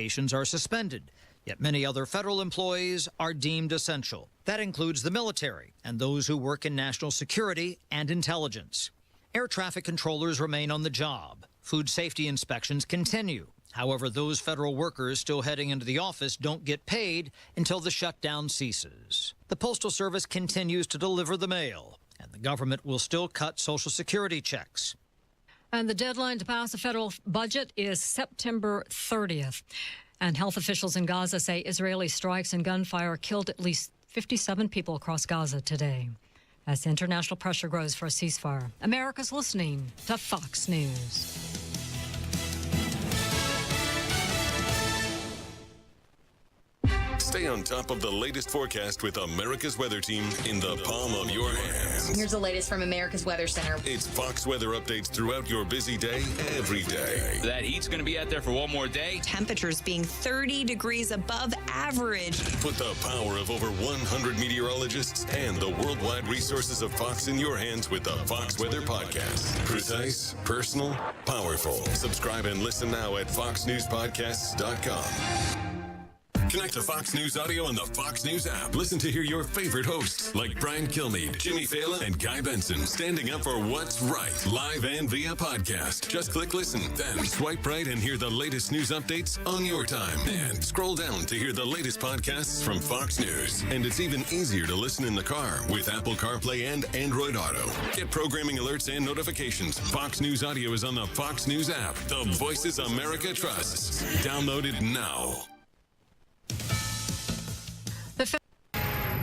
obligations are suspended. Yet many other federal employees are deemed essential. That includes the military and those who work in national security and intelligence. Air traffic controllers remain on the job. Food safety inspections continue. However, those federal workers still heading into the office don't get paid until the shutdown ceases. The Postal Service continues to deliver the mail, and the government will still cut Social Security checks. And the deadline to pass a federal budget is September 30th. And health officials in Gaza say Israeli strikes and gunfire killed at least 57 people across Gaza today. As international pressure grows for a ceasefire, America's listening to Fox News. Stay on top of the latest forecast with America's Weather Team in the palm of your hands. Here's the latest from America's Weather Center. It's Fox weather updates throughout your busy day, every day. That heat's going to be out there for one more day. Temperatures being 30 degrees above average. Put the power of over 100 meteorologists and the worldwide resources of Fox in your hands with the Fox Weather Podcast. Precise, personal, powerful. Subscribe and listen now at foxnewspodcasts.com. Connect to Fox News Audio on the Fox News app. Listen to hear your favorite hosts like Brian Kilmeade, Jimmy Fallon, and Guy Benson standing up for what's right, live and via podcast. Just click listen, then swipe right and hear the latest news updates on your time. And scroll down to hear the latest podcasts from Fox News. And it's even easier to listen in the car with Apple CarPlay and Android Auto. Get programming alerts and notifications. Fox News Audio is on the Fox News app. The voices America trusts. Download it now.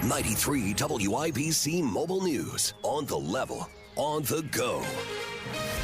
93 WIBC Mobile News. On the level, on the go.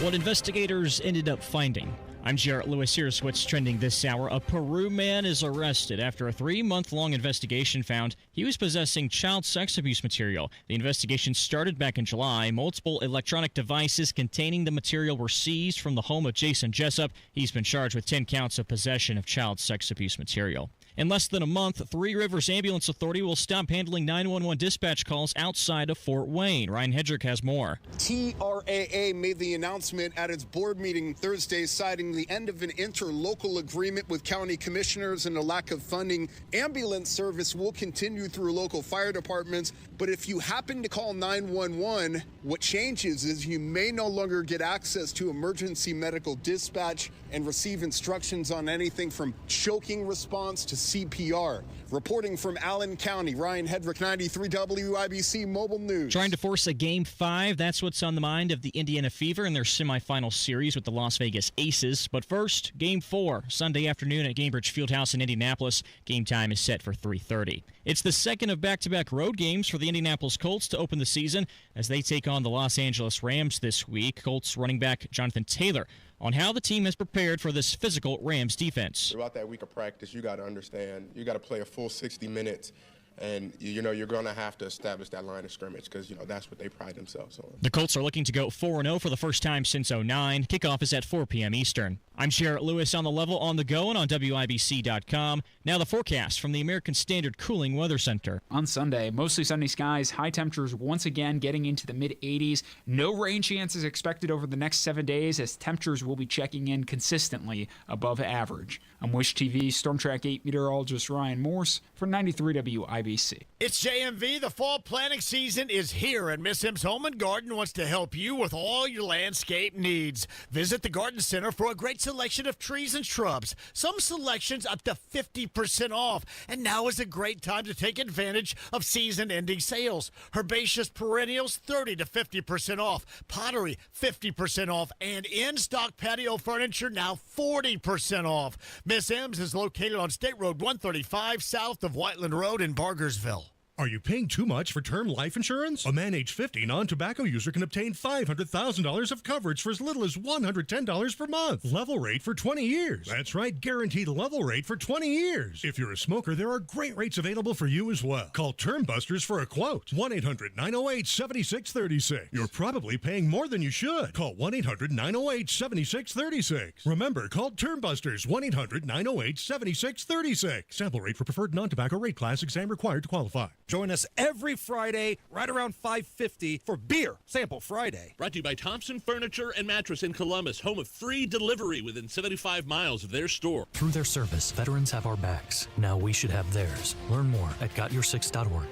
What investigators ended up finding. I'm Jarrett Lewis. Here's what's trending this hour. A Peru man is arrested after a 3-month-long investigation found he was possessing child sex abuse material. The investigation started back in July. Multiple electronic devices containing the material were seized from the home of Jason Jessup. He's been charged with 10 counts of possession of child sex abuse material. In less than a month, Three Rivers Ambulance Authority will stop handling 911 dispatch calls outside of Fort Wayne. Ryan Hedrick has more. TRAA made the announcement at its board meeting Thursday, citing the end of an interlocal agreement with county commissioners and a lack of funding. Ambulance service will continue through local fire departments, but if you happen to call 911, what changes is you may no longer get access to emergency medical dispatch and receive instructions on anything from choking response to CPR. Reporting from Allen County, Ryan Hedrick, 93 WIBC Mobile News. Trying to force a Game 5, that's what's on the mind of the Indiana Fever in their semifinal series with the Las Vegas Aces. But first, Game 4, Sunday afternoon at Gainbridge Fieldhouse in Indianapolis. Game time is set for 3:30. It's the second of back-to-back road games for the Indianapolis Colts to open the season as they take on the Los Angeles Rams this week. Colts running back Jonathan Taylor on how the team has prepared for this physical Rams defense. Throughout that week of practice, you got to understand, you got to play a full 60 minutes, and, you're going to have to establish that line of scrimmage because, that's what they pride themselves on. The Colts are looking to go 4-0 for the first time since '09. Kickoff is at 4 p.m. Eastern. I'm Jarrett Lewis on the level, on the go, and on WIBC.com. Now the forecast from the American Standard Cooling Weather Center. On Sunday, mostly sunny skies, high temperatures once again getting into the mid-80s. No rain chances expected over the next 7 days as temperatures will be checking in consistently above average. I'm Wish TV Storm Track 8 meteorologist Ryan Morse for 93 WIBC. It's JMV. The fall planting season is here, and Miss M's Home and Garden wants to help you with all your landscape needs. Visit the Garden Center for a great selection of trees and shrubs. Some selections up to 50% off. And now is a great time to take advantage of season-ending sales. Herbaceous perennials, 30 to 50% off. Pottery, 50% off. And in-stock patio furniture, now 40% off. Miss M's is located on State Road 135 south of Whiteland Road in Bargersville. Are you paying too much for term life insurance? A man age 50 non-tobacco user can obtain $500,000 of coverage for as little as $110 per month. Level rate for 20 years. That's right, guaranteed level rate for 20 years. If you're a smoker, there are great rates available for you as well. Call Term Busters for a quote. 1-800-908-7636. You're probably paying more than you should. Call 1-800-908-7636. Remember, call Term Busters. 1-800-908-7636. Sample rate for preferred non-tobacco rate class. Exam required to qualify. Join us every Friday right around 5:50 for Beer Sample Friday. Brought to you by Thompson Furniture and Mattress in Columbus, home of free delivery within 75 miles of their store. Through their service, veterans have our backs. Now we should have theirs. Learn more at gotyoursix.org.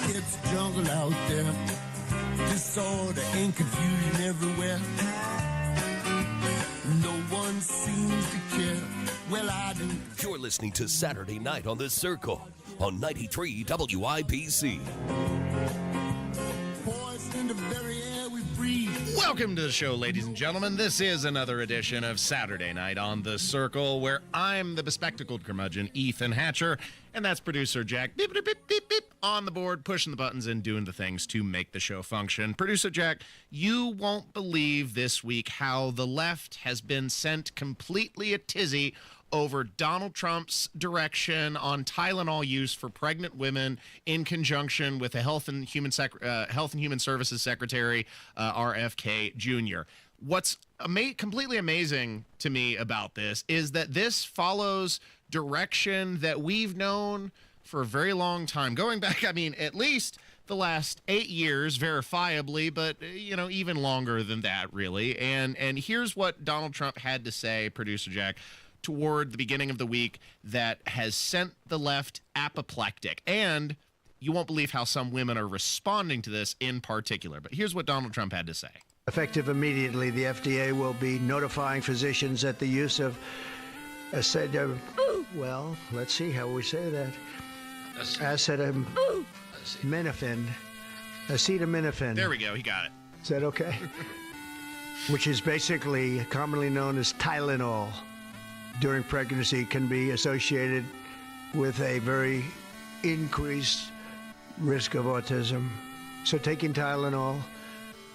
It's jungle out there, disorder and confusion everywhere. No one seems to care. Well, I do. You're listening to Saturday Night on The Circle on 93 WIBC. Poison the very air we breathe. Welcome to the show, ladies and gentlemen. This is another edition of Saturday Night on The Circle, where I'm the bespectacled curmudgeon, Ethan Hatcher, and that's producer Jack, beep, beep, beep, beep, beep, on the board, pushing the buttons and doing the things to make the show function. Producer Jack, you won't believe this week how the left has been sent completely a tizzy over Donald Trump's direction on Tylenol use for pregnant women in conjunction with the Health and Human Services Secretary, RFK Jr. What's completely amazing to me about this is that this follows direction that we've known for a very long time. Going back, I mean, at least the last 8 years, verifiably, but, even longer than that, really. And here's what Donald Trump had to say, producer Jack, toward the beginning of the week that has sent the left apoplectic. And you won't believe how some women are responding to this in particular. But here's what Donald Trump had to say. Effective immediately, the FDA will be notifying physicians that the use of let's see how we say that. Acetaminophen. There we go. He got it. Is that okay? Which is basically commonly known as Tylenol, during pregnancy can be associated with a very increased risk of autism. So taking Tylenol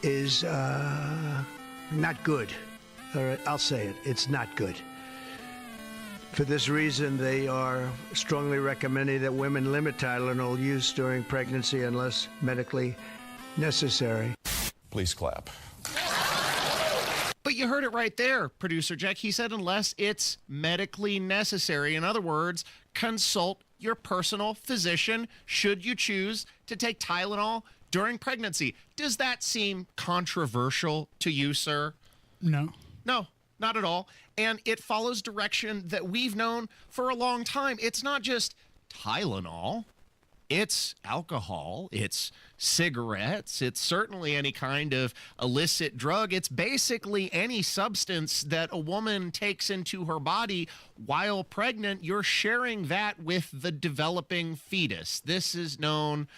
is not good. All right, I'll say it. It's not good. For this reason, they are strongly recommending that women limit Tylenol use during pregnancy unless medically necessary. Please clap. But you heard it right there, producer Jack. He said unless it's medically necessary. In other words, consult your personal physician should you choose to take Tylenol during pregnancy. Does that seem controversial to you, sir? No. No, not at all. And it follows direction that we've known for a long time. It's not just Tylenol. It's alcohol, it's cigarettes, it's certainly any kind of illicit drug. It's basically any substance that a woman takes into her body while pregnant. You're sharing that with the developing fetus. This is known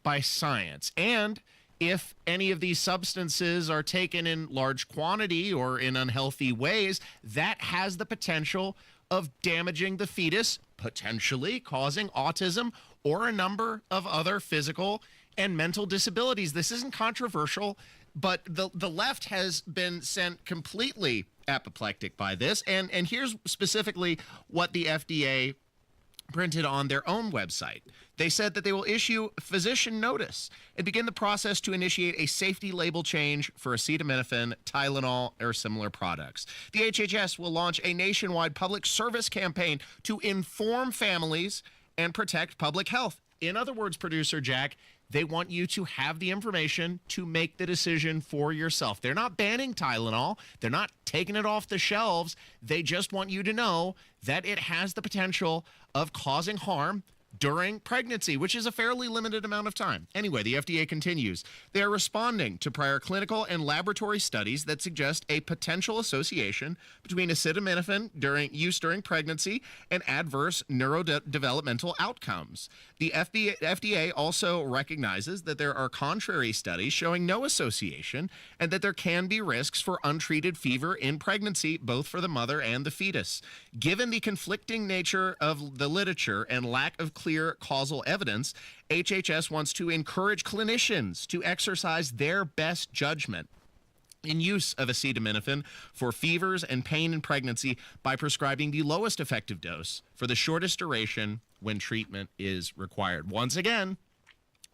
by science. And if any of these substances are taken in large quantity or in unhealthy ways, that has the potential of damaging the fetus, potentially causing autism or a number of other physical and mental disabilities. This isn't controversial, but the left has been sent completely apoplectic by this. And here's specifically what the FDA printed on their own website. They said that they will issue physician notice and begin the process to initiate a safety label change for acetaminophen, Tylenol, or similar products. The HHS will launch a nationwide public service campaign to inform families and protect public health. In other words, producer Jack, they want you to have the information to make the decision for yourself. They're not banning Tylenol. They're not taking it off the shelves. They just want you to know that it has the potential of causing harm during pregnancy, which is a fairly limited amount of time. Anyway, the FDA continues. They are responding to prior clinical and laboratory studies that suggest a potential association between acetaminophen during pregnancy and adverse neurodevelopmental outcomes. The FDA also recognizes that there are contrary studies showing no association and that there can be risks for untreated fever in pregnancy, both for the mother and the fetus. Given the conflicting nature of the literature and lack of clear causal evidence, HHS wants to encourage clinicians to exercise their best judgment in use of acetaminophen for fevers and pain in pregnancy by prescribing the lowest effective dose for the shortest duration when treatment is required. Once again,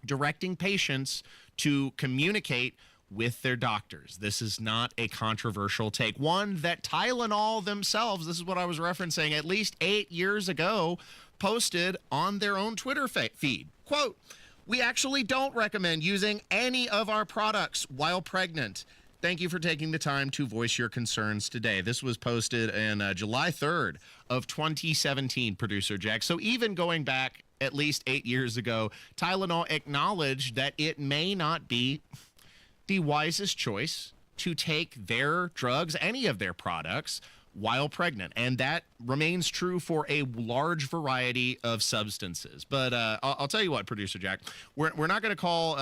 directing patients to communicate with their doctors. This is not a controversial take. One that Tylenol themselves, this is what I was referencing, at least 8 years ago, posted on their own Twitter feed. Quote, "We actually don't recommend using any of our products while pregnant. Thank you for taking the time to voice your concerns today." This was posted in July 3rd of 2017, Producer Jack. So even going back at least 8 years ago, Tylenol acknowledged that it may not be the wisest choice to take their drugs, any of their products, while pregnant. And that remains true for a large variety of substances. But I'll tell you what, Producer Jack, we're not going to call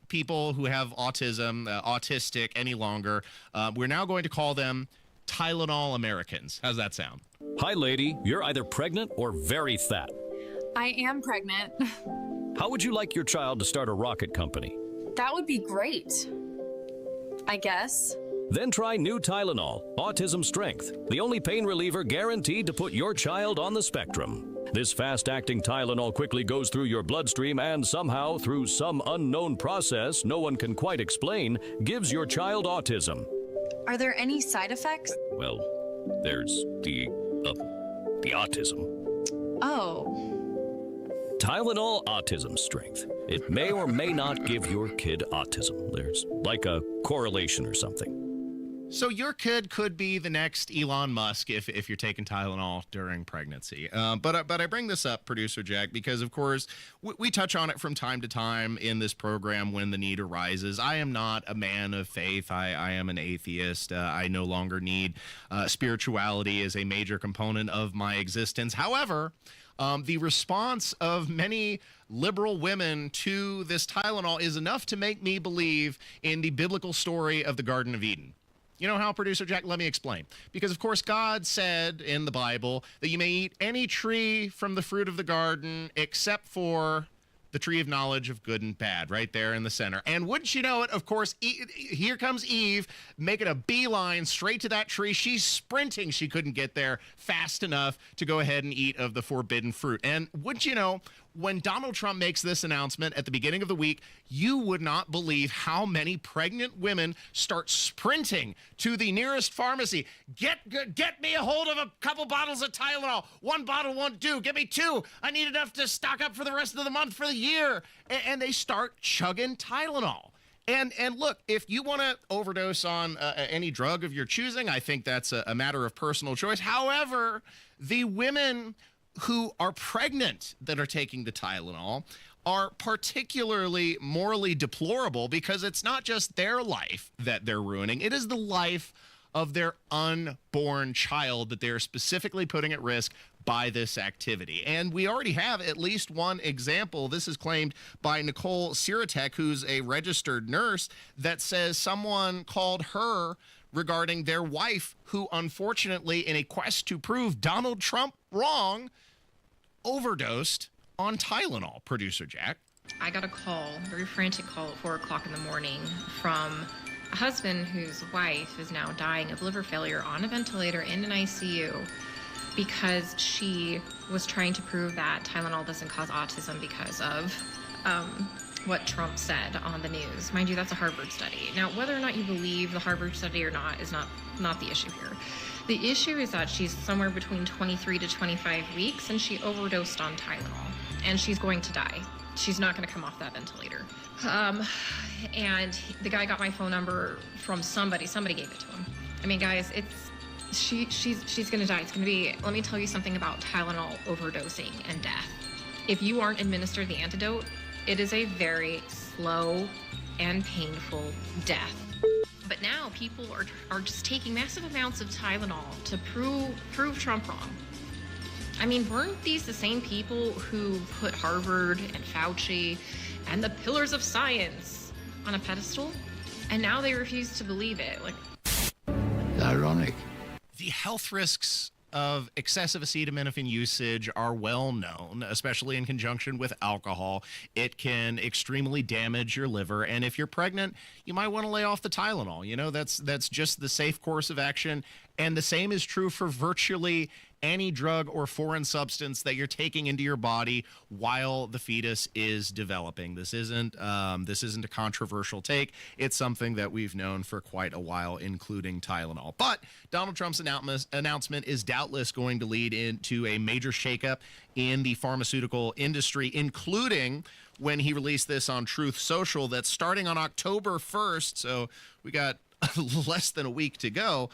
people who have autism autistic any longer. We're now going to call them Tylenol Americans. How's that sound? Hi, lady. You're either pregnant or very fat. I am pregnant. How would you like your child to start a rocket company? That would be great, I guess. Then try new Tylenol, Autism Strength, the only pain reliever guaranteed to put your child on the spectrum. This fast-acting Tylenol quickly goes through your bloodstream and somehow, through some unknown process no one can quite explain, gives your child autism. Are there any side effects? Well, there's the autism. Oh. Tylenol Autism Strength. It may or may not give your kid autism. There's like a correlation or something. So your kid could be the next Elon Musk if you're taking Tylenol during pregnancy. But I bring this up, Producer Jack, because, of course, we touch on it from time to time in this program when the need arises. I am not a man of faith. I am an atheist. I no longer need spirituality as a major component of my existence. However, the response of many liberal women to this Tylenol is enough to make me believe in the biblical story of the Garden of Eden. You know how, Producer Jack? Let me explain. Because, of course, God said in the Bible that you may eat any tree from the fruit of the garden except for the tree of knowledge of good and bad, right there in the center. And wouldn't you know it, of course, here comes Eve making a beeline straight to that tree. She's sprinting. She couldn't get there fast enough to go ahead and eat of the forbidden fruit. And wouldn't you know, when Donald Trump makes this announcement at the beginning of the week, you would not believe how many pregnant women start sprinting to the nearest pharmacy. Get me a hold of a couple bottles of Tylenol. One bottle won't do. Give me two. I need enough to stock up for the rest of the month, for the year. And they start chugging Tylenol. And look, if you want to overdose on any drug of your choosing, I think that's a matter of personal choice. However, the women who are pregnant that are taking the Tylenol are particularly morally deplorable, because it's not just their life that they're ruining. It is the life of their unborn child that they're specifically putting at risk by this activity. And we already have at least one example. This is claimed by Nicole Siratek, who's a registered nurse, that says someone called her regarding their wife, who unfortunately, in a quest to prove Donald Trump wrong, overdosed on Tylenol. Producer Jack. I got a call, a very frantic call at 4 o'clock in the morning from a husband whose wife is now dying of liver failure on a ventilator in an ICU because she was trying to prove that Tylenol doesn't cause autism because of what Trump said on the news. Mind you, that's a Harvard study. Now, whether or not you believe the Harvard study or not is not the issue here. The issue is that she's somewhere between 23 to 25 weeks, and she overdosed on Tylenol, and she's going to die. She's not going to come off that ventilator. And the guy got my phone number from somebody. Somebody gave it to him. I mean, guys, she's going to die. It's going to be, let me tell you something about Tylenol overdosing and death. If you aren't administered the antidote, it is a very slow and painful death. But now people are just taking massive amounts of Tylenol to prove Trump wrong. I mean, weren't these the same people who put Harvard and Fauci and the pillars of science on a pedestal? And now they refuse to believe it. Like, ironic. The health risks of excessive acetaminophen usage are well known, especially in conjunction with alcohol. It can extremely damage your liver, and if you're pregnant, you might want to lay off the Tylenol. You know, that's just the safe course of action. And the same is true for virtually any drug or foreign substance that you're taking into your body while the fetus is developing. This isn't a controversial take. It's something that we've known for quite a while, including Tylenol. But Donald Trump's announcement is doubtless going to lead into a major shakeup in the pharmaceutical industry, including when he released this on Truth Social, that's starting on October 1st. So we got less than a week to go.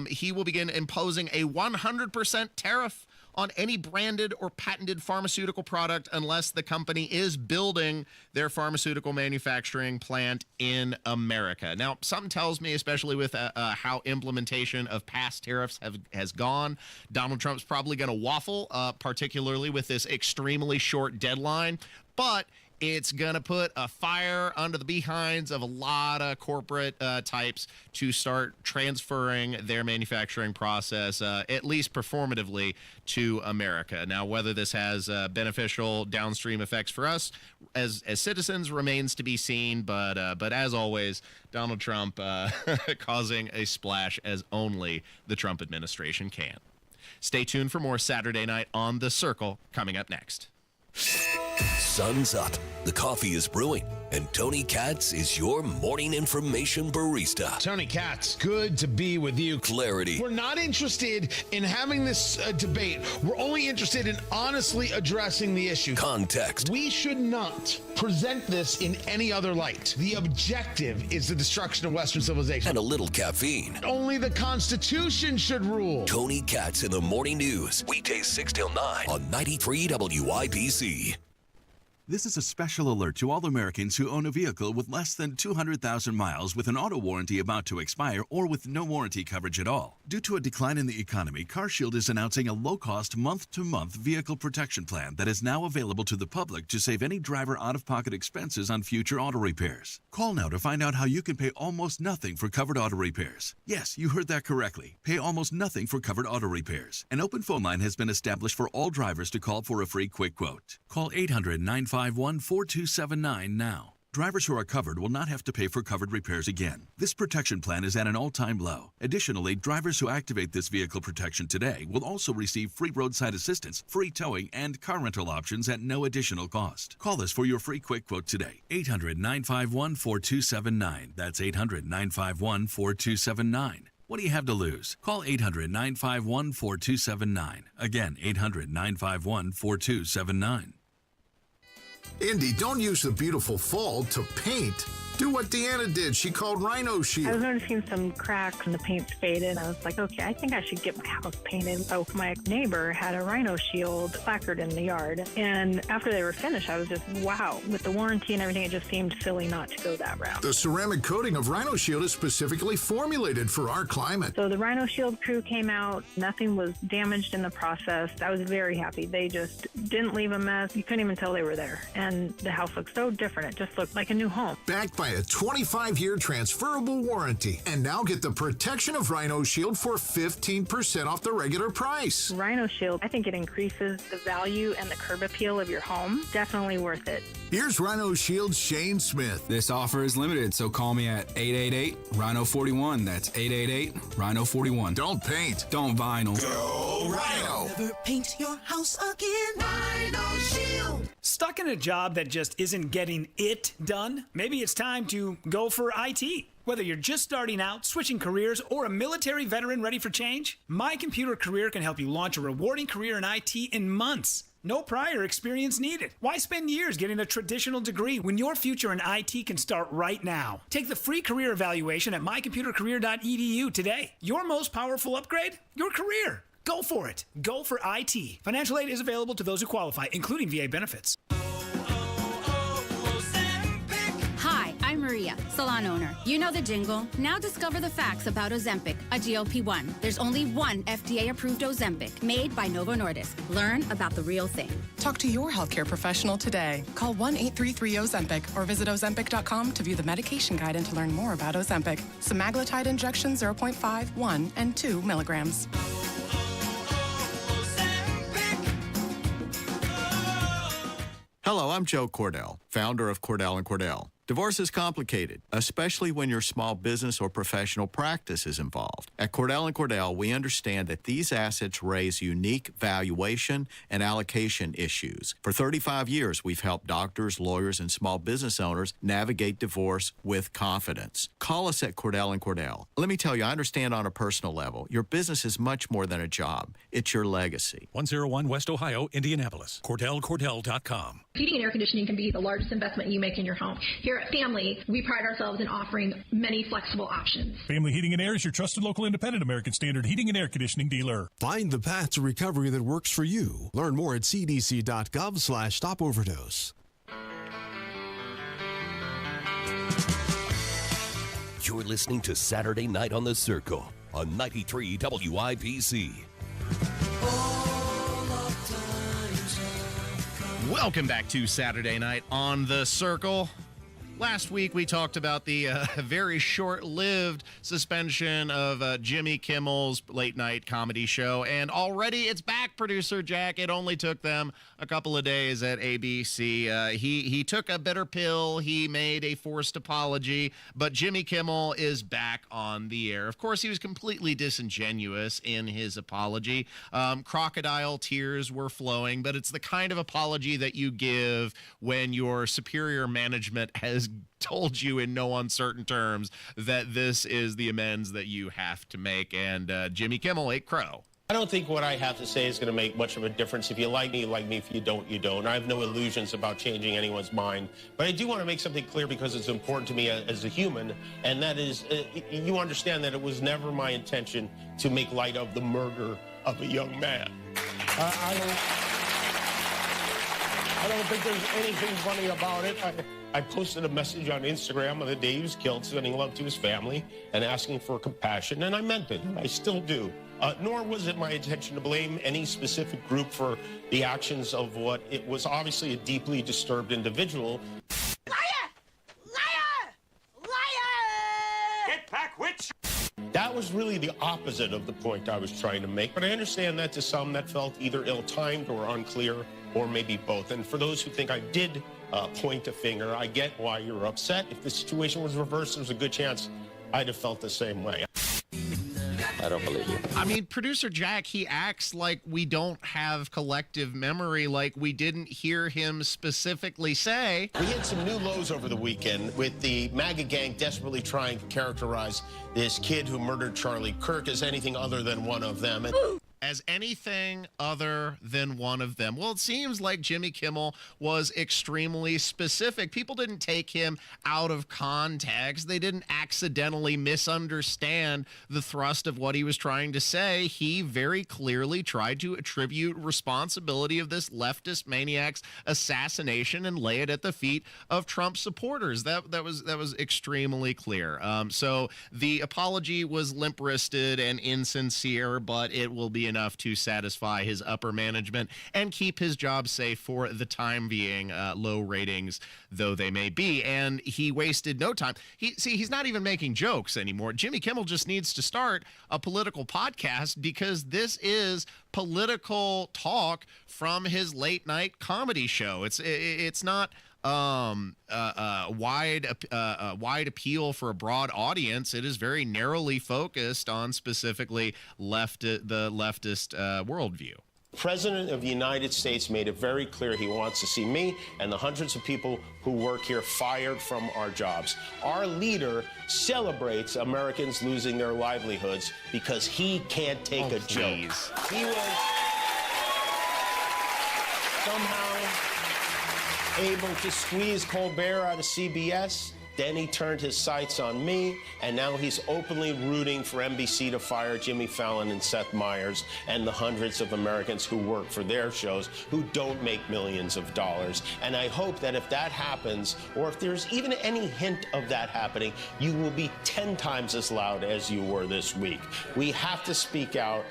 He will begin imposing a 100% tariff on any branded or patented pharmaceutical product unless the company is building their pharmaceutical manufacturing plant in America. Now, something tells me, especially with how implementation of past tariffs has gone, Donald Trump's probably going to waffle, particularly with this extremely short deadline. But it's going to put a fire under the behinds of a lot of corporate types to start transferring their manufacturing process, at least performatively, to America. Now, whether this has beneficial downstream effects for us as citizens remains to be seen. But as always, Donald Trump causing a splash as only the Trump administration can. Stay tuned for more Saturday Night on The Circle coming up next. Sun's up, the coffee is brewing, and Tony Katz is your morning information barista. Tony Katz, good to be with you. Clarity. We're not interested in having this debate. We're only interested in honestly addressing the issue. Context. We should not present this in any other light. The objective is the destruction of Western civilization. And a little caffeine. Only the Constitution should rule. Tony Katz in the Morning News, weekdays 6 till 9 on 93 WIBC. This is a special alert to all Americans who own a vehicle with less than 200,000 miles with an auto warranty about to expire or with no warranty coverage at all. Due to a decline in the economy, CarShield is announcing a low-cost month-to-month vehicle protection plan that is now available to the public to save any driver out-of-pocket expenses on future auto repairs. Call now to find out how you can pay almost nothing for covered auto repairs. Yes, you heard that correctly. Pay almost nothing for covered auto repairs. An open phone line has been established for all drivers to call for a free quick quote. Call 800-951-4279 now. Drivers who are covered will not have to pay for covered repairs again. This protection plan is at an all-time low. Additionally, drivers who activate this vehicle protection today will also receive free roadside assistance, free towing, and car rental options at no additional cost. Call us for your free quick quote today. 800-951-4279. That's 800-951-4279. What do you have to lose? Call 800-951-4279. Again, 800-951-4279. Indy, don't use the beautiful fall to paint. Do what Deanna did. She called Rhino Shield. I was noticing some cracks and the paint's faded. I was like, okay, I think I should get my house painted. So my neighbor had a Rhino Shield placard in the yard. And after they were finished, I was just, wow. With the warranty and everything, it just seemed silly not to go that route. The ceramic coating of Rhino Shield is specifically formulated for our climate. So the Rhino Shield crew came out. Nothing was damaged in the process. I was very happy. They just didn't leave a mess. You couldn't even tell they were there. And the house looked so different. It just looked like a new home. Backed by a 25-year transferable warranty. And now get the protection of Rhino Shield for 15% off the regular price. Rhino Shield, I think it increases the value and the curb appeal of your home. Definitely worth it. Here's Rhino Shield's Shane Smith. This offer is limited, so call me at 888-RHINO-41. That's 888-RHINO-41. Don't paint. Don't vinyl. Go Rhino. Never paint your house again. Rhino Shield. Stuck in a job that just isn't getting it done? Maybe it's time to go for IT. Whether you're just starting out, switching careers, or a military veteran ready for change, My Computer Career can help you launch a rewarding career in IT in months. No prior experience needed. Why spend years getting a traditional degree when your future in IT can start right now? Take the free career evaluation at mycomputercareer.edu today. Your most powerful upgrade? Your career. Go for it. Go for IT. Financial aid is available to those who qualify, including VA benefits. Hi, I'm Maria, salon owner. You know the jingle. Now discover the facts about Ozempic, a GLP-1. There's only one FDA-approved Ozempic, made by Novo Nordisk. Learn about the real thing. Talk to your healthcare professional today. Call 1-833-OZEMPIC or visit Ozempic.com to view the medication guide and to learn more about Ozempic. Semaglutide injection 0.5, 1, and 2 milligrams. Hello, I'm Joe Cordell, founder of Cordell & Cordell. Divorce is complicated, especially when your small business or professional practice is involved. At Cordell & Cordell, we understand that these assets raise unique valuation and allocation issues. For 35 years, we've helped doctors, lawyers, and small business owners navigate divorce with confidence. Call us at Cordell & Cordell. Let me tell you, I understand on a personal level, your business is much more than a job. It's your legacy. 101 West Ohio, Indianapolis. CordellCordell.com. Heating and air conditioning can be the largest investment you make in your home. Here at Family, we pride ourselves in offering many flexible options. Family Heating and Air is your trusted local independent American Standard heating and air conditioning dealer. Find the path to recovery that works for you. Learn more at cdc.gov/stopoverdose. You're listening to Saturday Night on the Circle on 93 WIPC. Welcome back to Saturday Night on the Circle. Last week, we talked about the very short-lived suspension of Jimmy Kimmel's late-night comedy show, and already it's back, Producer Jack. It only took them a couple of days at ABC. He took a bitter pill. He made a forced apology, but Jimmy Kimmel is back on the air. Of course, he was completely disingenuous in his apology. Crocodile tears were flowing, but it's the kind of apology that you give when your superior management has told you in no uncertain terms that this is the amends that you have to make, and Jimmy Kimmel ate crow. I don't think what I have to say is going to make much of a difference. If you like me, you like me. If you don't, you don't. I have no illusions about changing anyone's mind. But I do want to make something clear because it's important to me as a human, and that is, you understand that it was never my intention to make light of the murder of a young man. I don't think there's anything funny about it. I posted a message on Instagram on the day he was killed, sending love to his family and asking for compassion, and I meant it. I still do. Nor was it my intention to blame any specific group for the actions of what it was obviously a deeply disturbed individual. Liar! Liar! Liar! Get back, witch! That was really the opposite of the point I was trying to make, but I understand that to some that felt either ill-timed or unclear, or maybe both. And for those who think I did point a finger, I get why you're upset. If the situation was reversed, there's a good chance I'd have felt the same way. I don't believe you. I mean, Producer Jack, he acts like we don't have collective memory, like we didn't hear him specifically say. We had some new lows over the weekend with the MAGA gang desperately trying to characterize this kid who murdered Charlie Kirk as anything other than one of them. As anything other than one of them. Well, it seems like Jimmy Kimmel was extremely specific. People didn't take him out of context. They didn't accidentally misunderstand the thrust of what he was trying to say. He very clearly tried to attribute responsibility of this leftist maniac's assassination and lay it at the feet of Trump supporters. That was extremely clear. So the apology was limp-wristed and insincere, but it will be enough to satisfy his upper management and keep his job safe for the time being, low ratings though they may be. And he wasted no time. He's not even making jokes anymore. Jimmy Kimmel just needs to start a political podcast because this is political talk from his late night comedy show. It's not wide appeal for a broad audience. It is very narrowly focused on specifically the leftist worldview. The President of the United States made it very clear he wants to see me and the hundreds of people who work here fired from our jobs. Our leader celebrates Americans losing their livelihoods because he can't take a joke. He was somehow able to squeeze Colbert out of CBS. Then he turned his sights on me, and now he's openly rooting for NBC to fire Jimmy Fallon and Seth Meyers and the hundreds of Americans who work for their shows who don't make millions of dollars. And I hope that if that happens, or if there's even any hint of that happening, you will be 10 times as loud as you were this week. We have to speak out.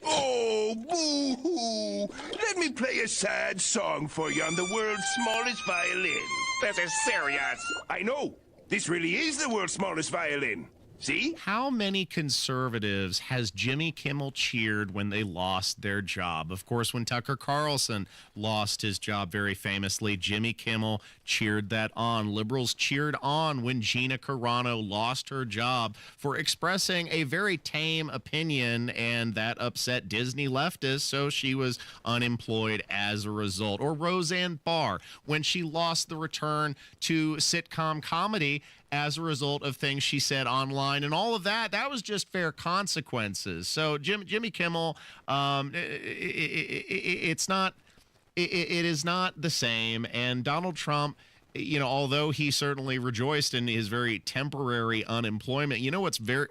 Oh, boo-hoo! Let me play a sad song for you on the world's smallest violin. This is serious. I know. This really is the world's smallest violin. See? How many conservatives has Jimmy Kimmel cheered when they lost their job? Of course, when Tucker Carlson lost his job very famously, Jimmy Kimmel cheered that on. Liberals cheered on when Gina Carano lost her job for expressing a very tame opinion, and that upset Disney leftists, so she was unemployed as a result. Or Roseanne Barr, when she lost the return to sitcom comedy as a result of things she said online, and all of that was just fair consequences. So Jimmy Kimmel, it is not the same. And Donald Trump, although he certainly rejoiced in his very temporary unemployment,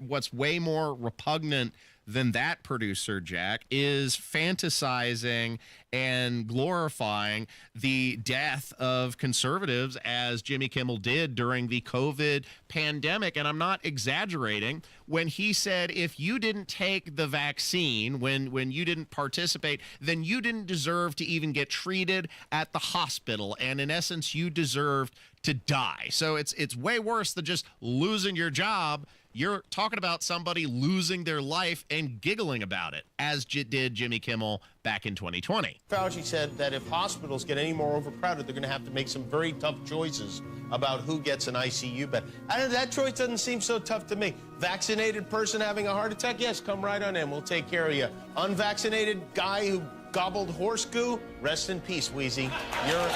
what's way more repugnant than that, producer Jack, is fantasizing and glorifying the death of conservatives, as Jimmy Kimmel did during the COVID pandemic. And I'm not exaggerating when he said, if you didn't take the vaccine, when you didn't participate, then you didn't deserve to even get treated at the hospital. And in essence, you deserved to die. So it's way worse than just losing your job. You're talking about somebody losing their life and giggling about it, as did Jimmy Kimmel back in 2020. Fauci said that if hospitals get any more overcrowded, they're going to have to make some very tough choices about who gets an ICU bed. That choice doesn't seem so tough to me. Vaccinated person having a heart attack? Yes, come right on in. We'll take care of you. Unvaccinated guy who gobbled horse goo? Rest in peace, Wheezy. You're...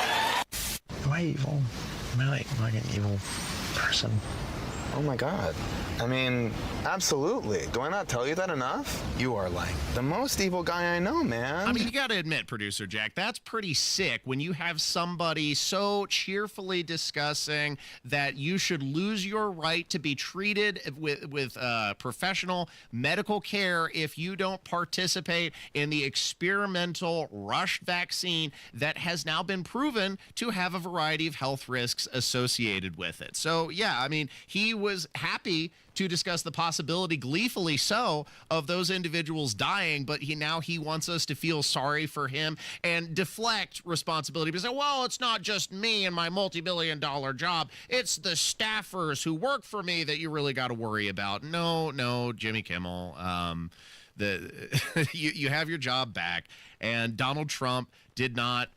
Am I evil? Am I like an evil person? Oh my God. I mean, absolutely. Do I not tell you that enough? You are like the most evil guy I know, man. I mean, you got to admit, producer Jack, that's pretty sick when you have somebody so cheerfully discussing that you should lose your right to be treated with professional medical care if you don't participate in the experimental rushed vaccine that has now been proven to have a variety of health risks associated with it. So, yeah, I mean, he was happy to discuss the possibility, gleefully so, of those individuals dying, but he wants us to feel sorry for him and deflect responsibility because, well, it's not just me and my multi-billion-dollar job. It's the staffers who work for me that you really got to worry about. No, Jimmy Kimmel, you have your job back, and Donald Trump did not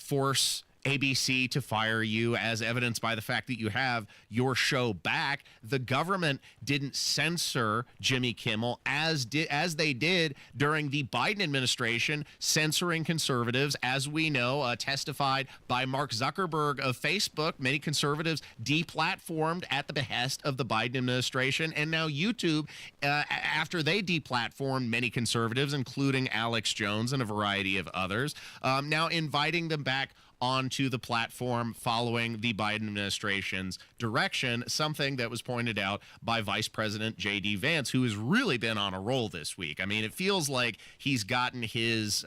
force ABC to fire you, as evidenced by the fact that you have your show back. The government didn't censor Jimmy Kimmel as they did during the Biden administration, censoring conservatives, as we know, testified by Mark Zuckerberg of Facebook. Many conservatives deplatformed at the behest of the Biden administration, and now YouTube, after they deplatformed many conservatives, including Alex Jones and a variety of others, now inviting them back onto the platform following the Biden administration's direction, something that was pointed out by Vice President J.D. Vance, who has really been on a roll this week. I mean, it feels like he's gotten his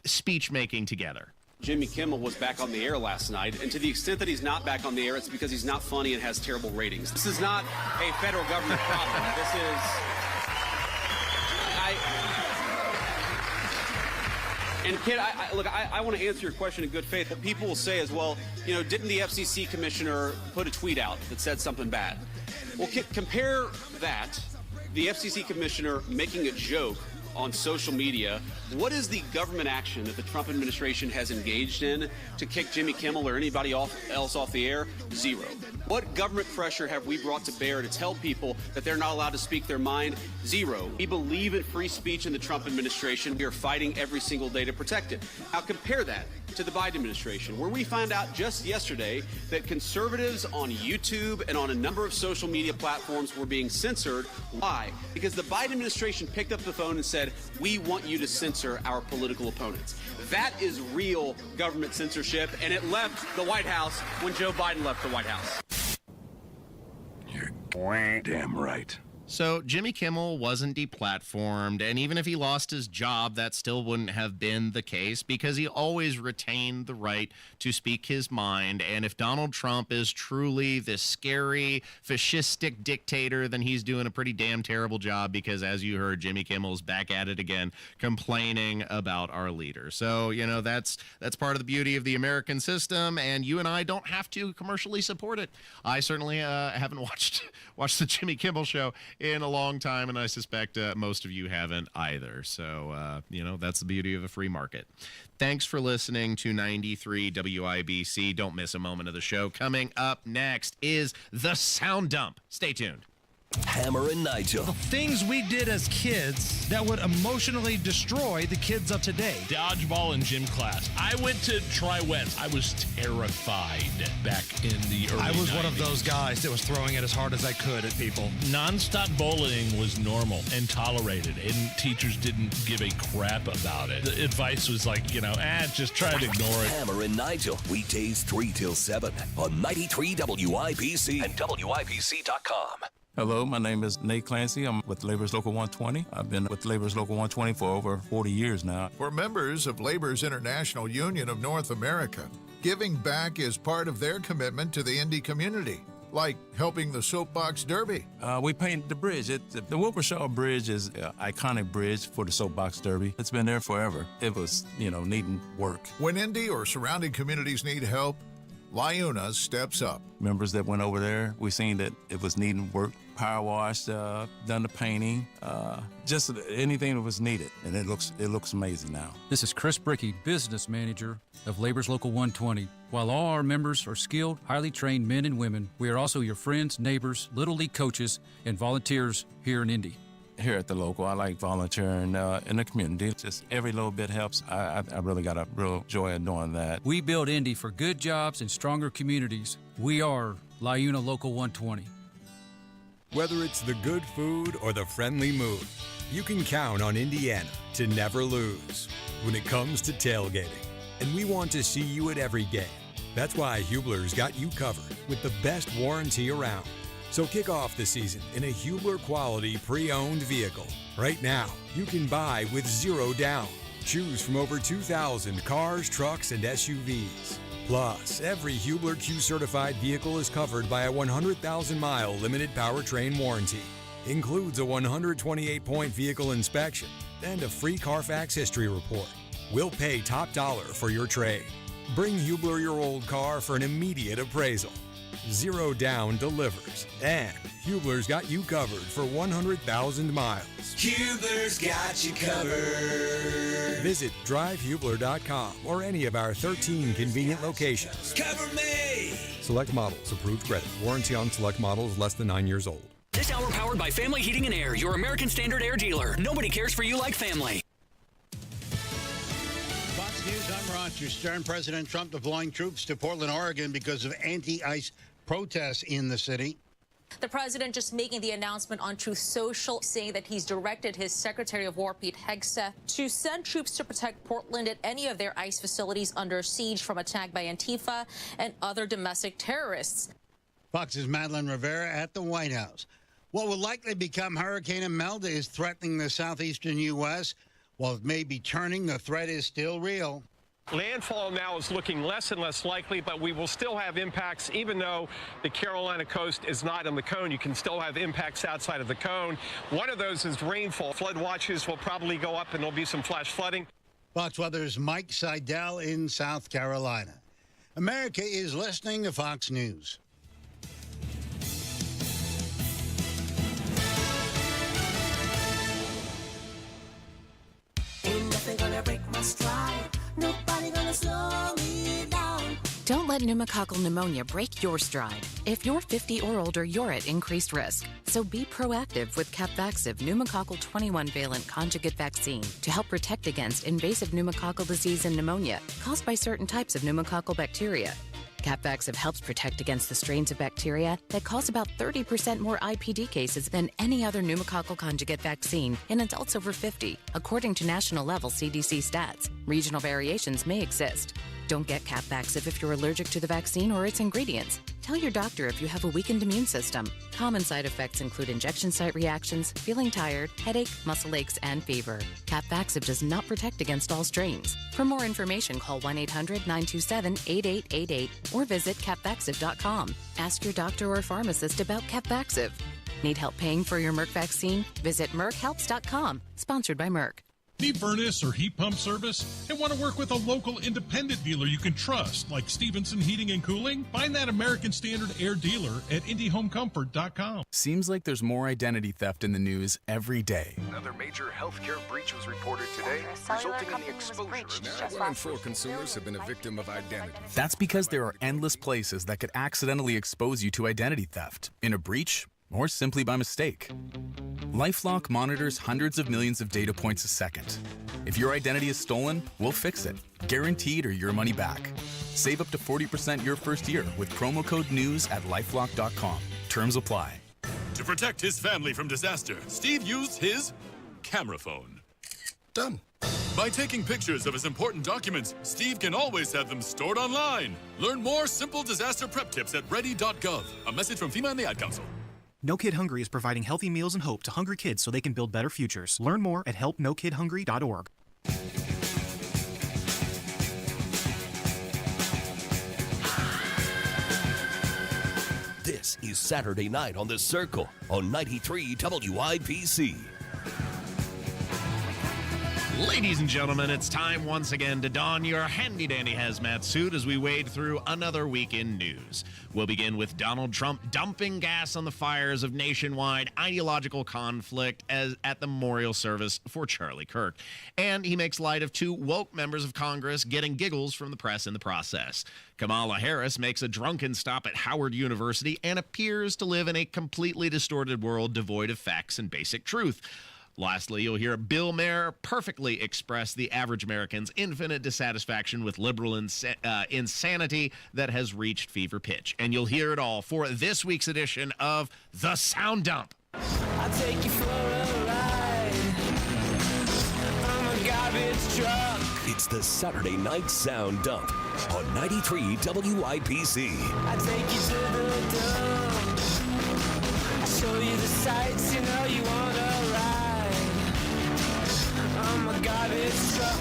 speech-making together. Jimmy Kimmel was back on the air last night, and to the extent that he's not back on the air, it's because he's not funny and has terrible ratings. This is not a federal government problem. This is... And kid, I want to answer your question in good faith. But people will say as well, didn't the FCC commissioner put a tweet out that said something bad? Well, compare that, the FCC commissioner making a joke on social media. What is the government action that the Trump administration has engaged in to kick Jimmy Kimmel or anybody else off the air? Zero. What government pressure have we brought to bear to tell people that they're not allowed to speak their mind? Zero. We believe in free speech in the Trump administration. We are fighting every single day to protect it. Now compare that to the Biden administration, where we found out just yesterday that conservatives on YouTube and on a number of social media platforms were being censored. Why? Because the Biden administration picked up the phone and said, we want you to censor our political opponents. That is real government censorship, and it left the White House when Joe Biden left the White House. You're damn right. So Jimmy Kimmel wasn't deplatformed, and even if he lost his job, that still wouldn't have been the case because he always retained the right to speak his mind. And if Donald Trump is truly this scary, fascistic dictator, then he's doing a pretty damn terrible job because, as you heard, Jimmy Kimmel's back at it again, complaining about our leader. So, you know, that's part of the beauty of the American system, and you and I don't have to commercially support it. I certainly haven't watched the Jimmy Kimmel show in a long time, and I suspect most of you haven't either. So, you know, that's the beauty of a free market. Thanks for listening to 93 WIBC. Don't miss a moment of the show. Coming up next is The Sound Dump. Stay tuned. Hammer and Nigel. The things we did as kids that would emotionally destroy the kids of today. Dodgeball in gym class. I went to Tri-West. I was terrified back in the early 90s. I was one of those guys that was throwing it as hard as I could at people. Non-stop bullying was normal and tolerated, and teachers didn't give a crap about it. The advice was like, you know, just try to ignore it. Hammer and Nigel. Weekdays 3 till 7 on 93 WIBC and WIBC.com. Hello, my name is Nate Clancy. I'm with Labor's Local 120. I've been with Labor's Local 120 for over 40 years now. For members of Labor's International Union of North America, giving back is part of their commitment to the Indy community, like helping the Soapbox Derby. We painted the bridge. The Wilbershaw Bridge is an iconic bridge for the Soapbox Derby. It's been there forever. It was, needing work. When Indy or surrounding communities need help, LIUNA steps up. Members that went over there, we seen that it was needing work, power washed, done the painting, just anything that was needed, and it looks amazing now. This is Chris Brickey, business manager of Labor's Local 120. While all our members are skilled, highly trained men and women, we are also your friends, neighbors, Little League coaches, and volunteers here in Indy. Here at the local, I like volunteering in the community. Just every little bit helps. I really got a real joy in doing that. We build Indy for good jobs and stronger communities. We are LIUNA Local 120. Whether it's the good food or the friendly mood, you can count on Indiana to never lose when it comes to tailgating. And we want to see you at every game. That's why Hubler's got you covered with the best warranty around. So kick off the season in a Hubler quality pre-owned vehicle. Right now, you can buy with zero down. Choose from over 2,000 cars, trucks, and SUVs. Plus, every Hubler Q certified vehicle is covered by a 100,000-mile limited powertrain warranty. Includes a 128-point vehicle inspection and a free Carfax history report. We'll pay top dollar for your trade. Bring Hubler your old car for an immediate appraisal. Zero down delivers, and Hubler's got you covered for 100,000 miles. Hubler's got you covered. Visit drivehubler.com or any of our 13 convenient locations. Cover me. Select models, approved credit. Warranty on select models less than 9 years old. This hour powered by Family Heating and Air, your American Standard air dealer. Nobody cares for you like family. Fox News, I'm Roger Stern. President Trump deploying troops to Portland, Oregon because of anti-ICE protests in the city. The president just making the announcement on Truth Social, saying that he's directed his Secretary of War, Pete Hegseth, to send troops to protect Portland at any of their ICE facilities under siege from attack by Antifa and other domestic terrorists. Fox's Madeline Rivera at the White House. What will likely become Hurricane Imelda is threatening the southeastern U.S. While it may be turning, the threat is still real. Landfall now is looking less and less likely, but we will still have impacts. Even though the Carolina coast is not on the cone, you can still have impacts outside of the cone. One of those is rainfall. Flood watches will probably go up, and there'll be some flash flooding. Fox Weather's Mike Seidel in South Carolina. America is listening to Fox News. Ain't nothing gonna break my stride. Nobody gonna slow me down. Don't let pneumococcal pneumonia break your stride. If you're 50 or older, you're at increased risk. So be proactive with Capvaxive pneumococcal 21-valent conjugate vaccine to help protect against invasive pneumococcal disease and pneumonia caused by certain types of pneumococcal bacteria. Capvaxive helps protect against the strains of bacteria that cause about 30% more IPD cases than any other pneumococcal conjugate vaccine in adults over 50, according to national-level CDC stats. Regional variations may exist. Don't get Capvaxive if you're allergic to the vaccine or its ingredients. Tell your doctor if you have a weakened immune system. Common side effects include injection site reactions, feeling tired, headache, muscle aches, and fever. Capvaxive does not protect against all strains. For more information, call 1-800-927-8888 or visit capvaxive.com. Ask your doctor or pharmacist about Capvaxive. Need help paying for your Merck vaccine? Visit merckhelps.com. Sponsored by Merck. Need furnace or heat pump service and want to work with a local independent dealer you can trust, like Stevenson Heating and Cooling? Find that American Standard Air dealer at IndyHomeComfort.com. Seems like there's more identity theft in the news every day. Another major healthcare breach was reported today, resulting in the exposure of 1 in 4 consumers have been a victim of identity. That's because there are endless places that could accidentally expose you to identity theft in a breach or simply by mistake. LifeLock monitors hundreds of millions of data points a second. If your identity is stolen, we'll fix it, guaranteed or your money back. Save up to 40% your first year with promo code NEWS at LifeLock.com. Terms apply. To protect his family from disaster, Steve used his camera phone. Done. By taking pictures of his important documents, Steve can always have them stored online. Learn more simple disaster prep tips at ready.gov. A message from FEMA and the Ad Council. No Kid Hungry is providing healthy meals and hope to hungry kids so they can build better futures. Learn more at helpnokidhungry.org. This is Saturday Night on The Circle on 93 WIPC. Ladies and gentlemen, it's time once again to don your handy-dandy hazmat suit as we wade through another week in news. We'll begin with Donald Trump dumping gas on the fires of nationwide ideological conflict at the memorial service for Charlie Kirk. And he makes light of 2 woke members of Congress getting giggles from the press in the process. Kamala Harris makes a drunken stop at Howard University and appears to live in a completely distorted world devoid of facts and basic truth. Lastly, you'll hear Bill Maher perfectly express the average American's infinite dissatisfaction with liberal insanity that has reached fever pitch. And you'll hear it all for this week's edition of The Sound Dump. I'll take you for a ride. I'm a garbage truck. It's the Saturday Night Sound Dump on 93 WIPC. I take you to the dump. I show you the sights you know you want to ride. I'm a garbage truck.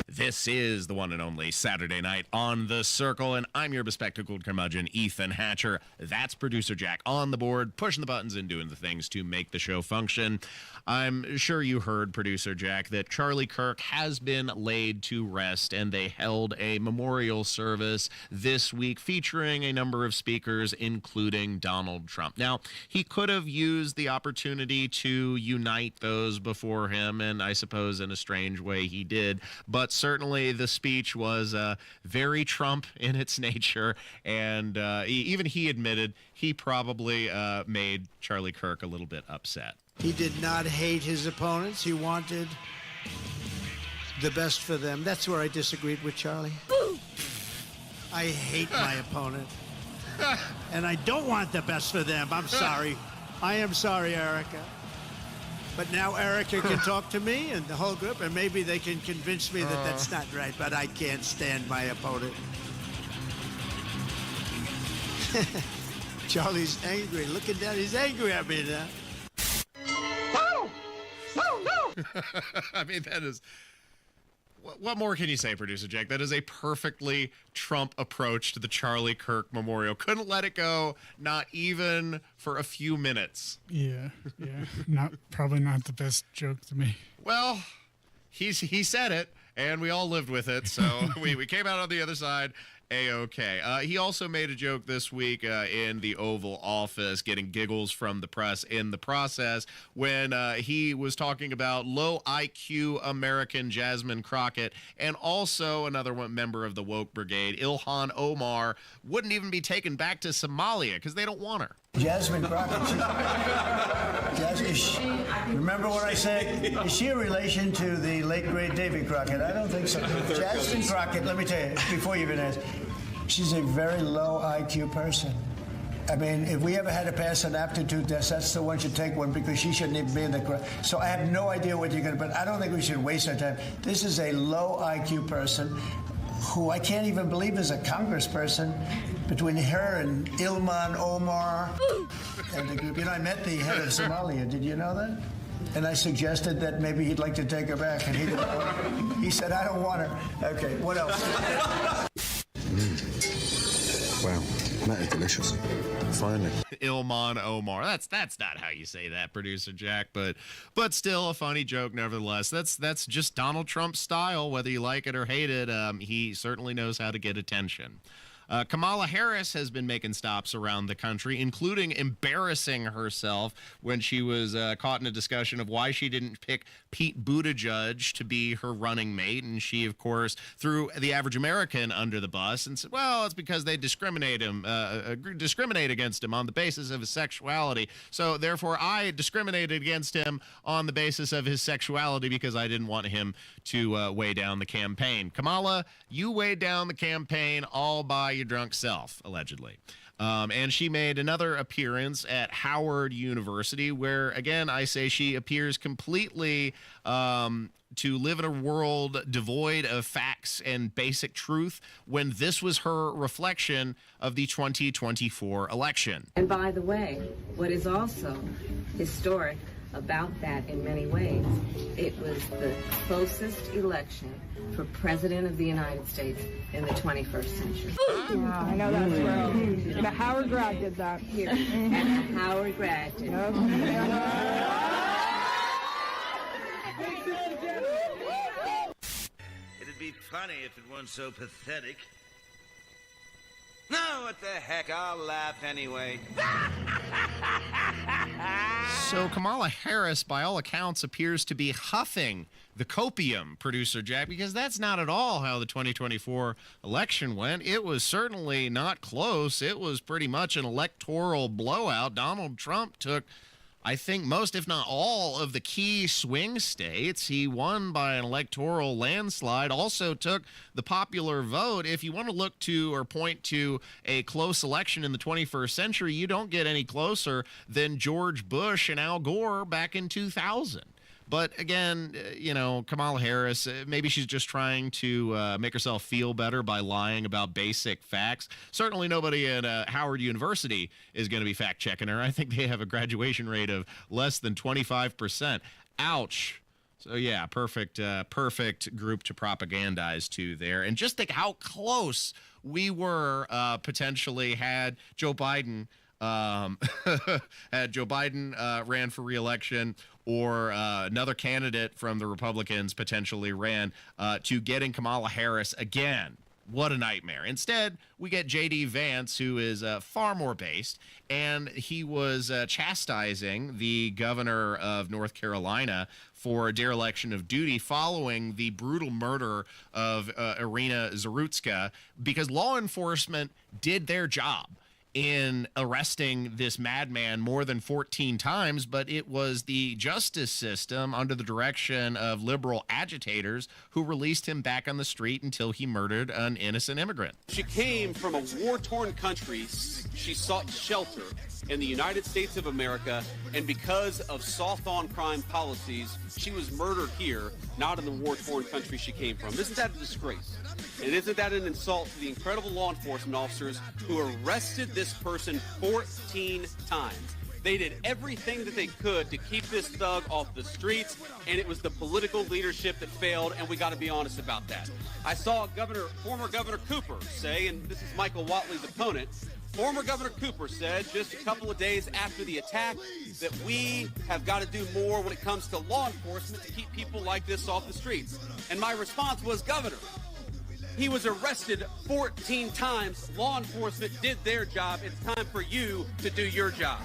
This is the one and only Saturday Night on The Circle, and I'm your bespectacled curmudgeon, Ethan Hatcher. That's producer Jack on the board, pushing the buttons and doing the things to make the show function. I'm sure you heard, producer Jack, that Charlie Kirk has been laid to rest, and they held a memorial service this week featuring a number of speakers, including Donald Trump. Now, he could have used the opportunity to unite those before him, and I suppose in a strange way he did, but certainly the speech was very Trump in its nature, and even he admitted he probably made Charlie Kirk a little bit upset. He did not hate his opponents. He wanted the best for them. That's where I disagreed with Charlie. I hate my opponent. And I don't want the best for them. I'm sorry. I am sorry, Erica. But now Erica can talk to me and the whole group, and maybe they can convince me that that's not right, but I can't stand my opponent. Charlie's angry. Looking down, he's angry at me now. I mean, that is... What more can you say, producer Jack? That is a perfectly Trump approach to the Charlie Kirk Memorial. Couldn't let it go, not even for a few minutes. Yeah. Probably not the best joke to me. Well, he said it, and we all lived with it, so we came out on the other side A-okay. He also made a joke this week in the Oval Office, getting giggles from the press in the process when he was talking about low IQ American Jasmine Crockett, and also another member of the woke brigade, Ilhan Omar, wouldn't even be taken back to Somalia because they don't want her. Jasmine Crockett. Remember what I said? Is she a relation to the late, great Davy Crockett? I don't think so. Jasmine Crockett, let me tell you, before you even ask, she's a very low IQ person. I mean, if we ever had to pass an aptitude test, that's the one should take one because she shouldn't even be in the crowd. So I have no idea what you're going to, but I don't think we should waste our time. This is a low IQ person. who I can't even believe is a congressperson, between her and Ilhan Omar and the group. You know, I met the head of Somalia. Did you know that? And I suggested that maybe he'd like to take her back, and he didn't want her. He said, I don't want her. Okay, what else? Wow, that is delicious. Finally. Ilhan Omar. That's not how you say that, producer Jack, but still a funny joke nevertheless. That's just Donald Trump's style, whether you like it or hate it. He certainly knows how to get attention. Kamala Harris has been making stops around the country, including embarrassing herself when she was caught in a discussion of why she didn't pick Pete Buttigieg to be her running mate. And she, of course, threw the average American under the bus and said, well, it's because they discriminate against him on the basis of his sexuality. So therefore, I discriminated against him on the basis of his sexuality because I didn't want him to weigh down the campaign. Kamala, you weighed down the campaign all by your drunk self, allegedly. And she made another appearance at Howard University where, again, I say she appears completely to live in a world devoid of facts and basic truth when this was her reflection of the 2024 election. And by the way, what is also historic about that in many ways, it was the closest election for President of the United States in the 21st century. Yeah, I know that's true. The Howard grad did that here. And the Howard grad did. It'd be funny if it weren't so pathetic. No, what the heck, I'll laugh anyway. So Kamala Harris, by all accounts, appears to be huffing the copium, producer Jack, because that's not at all how the 2024 election went. It was certainly not close. It was pretty much an electoral blowout. Donald Trump took, I think, most, if not all, of the key swing states. He won by an electoral landslide, also took the popular vote. If you want to look to or point to a close election in the 21st century, you don't get any closer than George Bush and Al Gore back in 2000. But again, you know, Kamala Harris, maybe she's just trying to make herself feel better by lying about basic facts. Certainly nobody at Howard University is going to be fact-checking her. I think they have a graduation rate of less than 25%. Ouch. So, yeah, perfect group to propagandize to there. And just think how close we were potentially had Joe Biden ran for re-election, or another candidate from the Republicans potentially ran to getting Kamala Harris again. What a nightmare. Instead, we get J.D. Vance, who is far more based, and he was chastising the governor of North Carolina for a dereliction of duty following the brutal murder of Irina Zarutska, because law enforcement did their job in arresting this madman more than 14 times, but it was the justice system under the direction of liberal agitators who released him back on the street until he murdered an innocent immigrant. She came from a war-torn country. She sought shelter in the United States of America, and because of soft-on-crime policies, she was murdered here, not in the war-torn country she came from. Isn't that a disgrace? And isn't that an insult to the incredible law enforcement officers who arrested this person 14 times? They did everything that they could to keep this thug off the streets, and it was the political leadership that failed, and we got to be honest about that. I saw former Governor Cooper say, and this is Michael Whatley's opponent, former Governor Cooper said just a couple of days after the attack that we have got to do more when it comes to law enforcement to keep people like this off the streets. And my response was, Governor, he was arrested 14 times. Law enforcement did their job. It's time for you to do your job.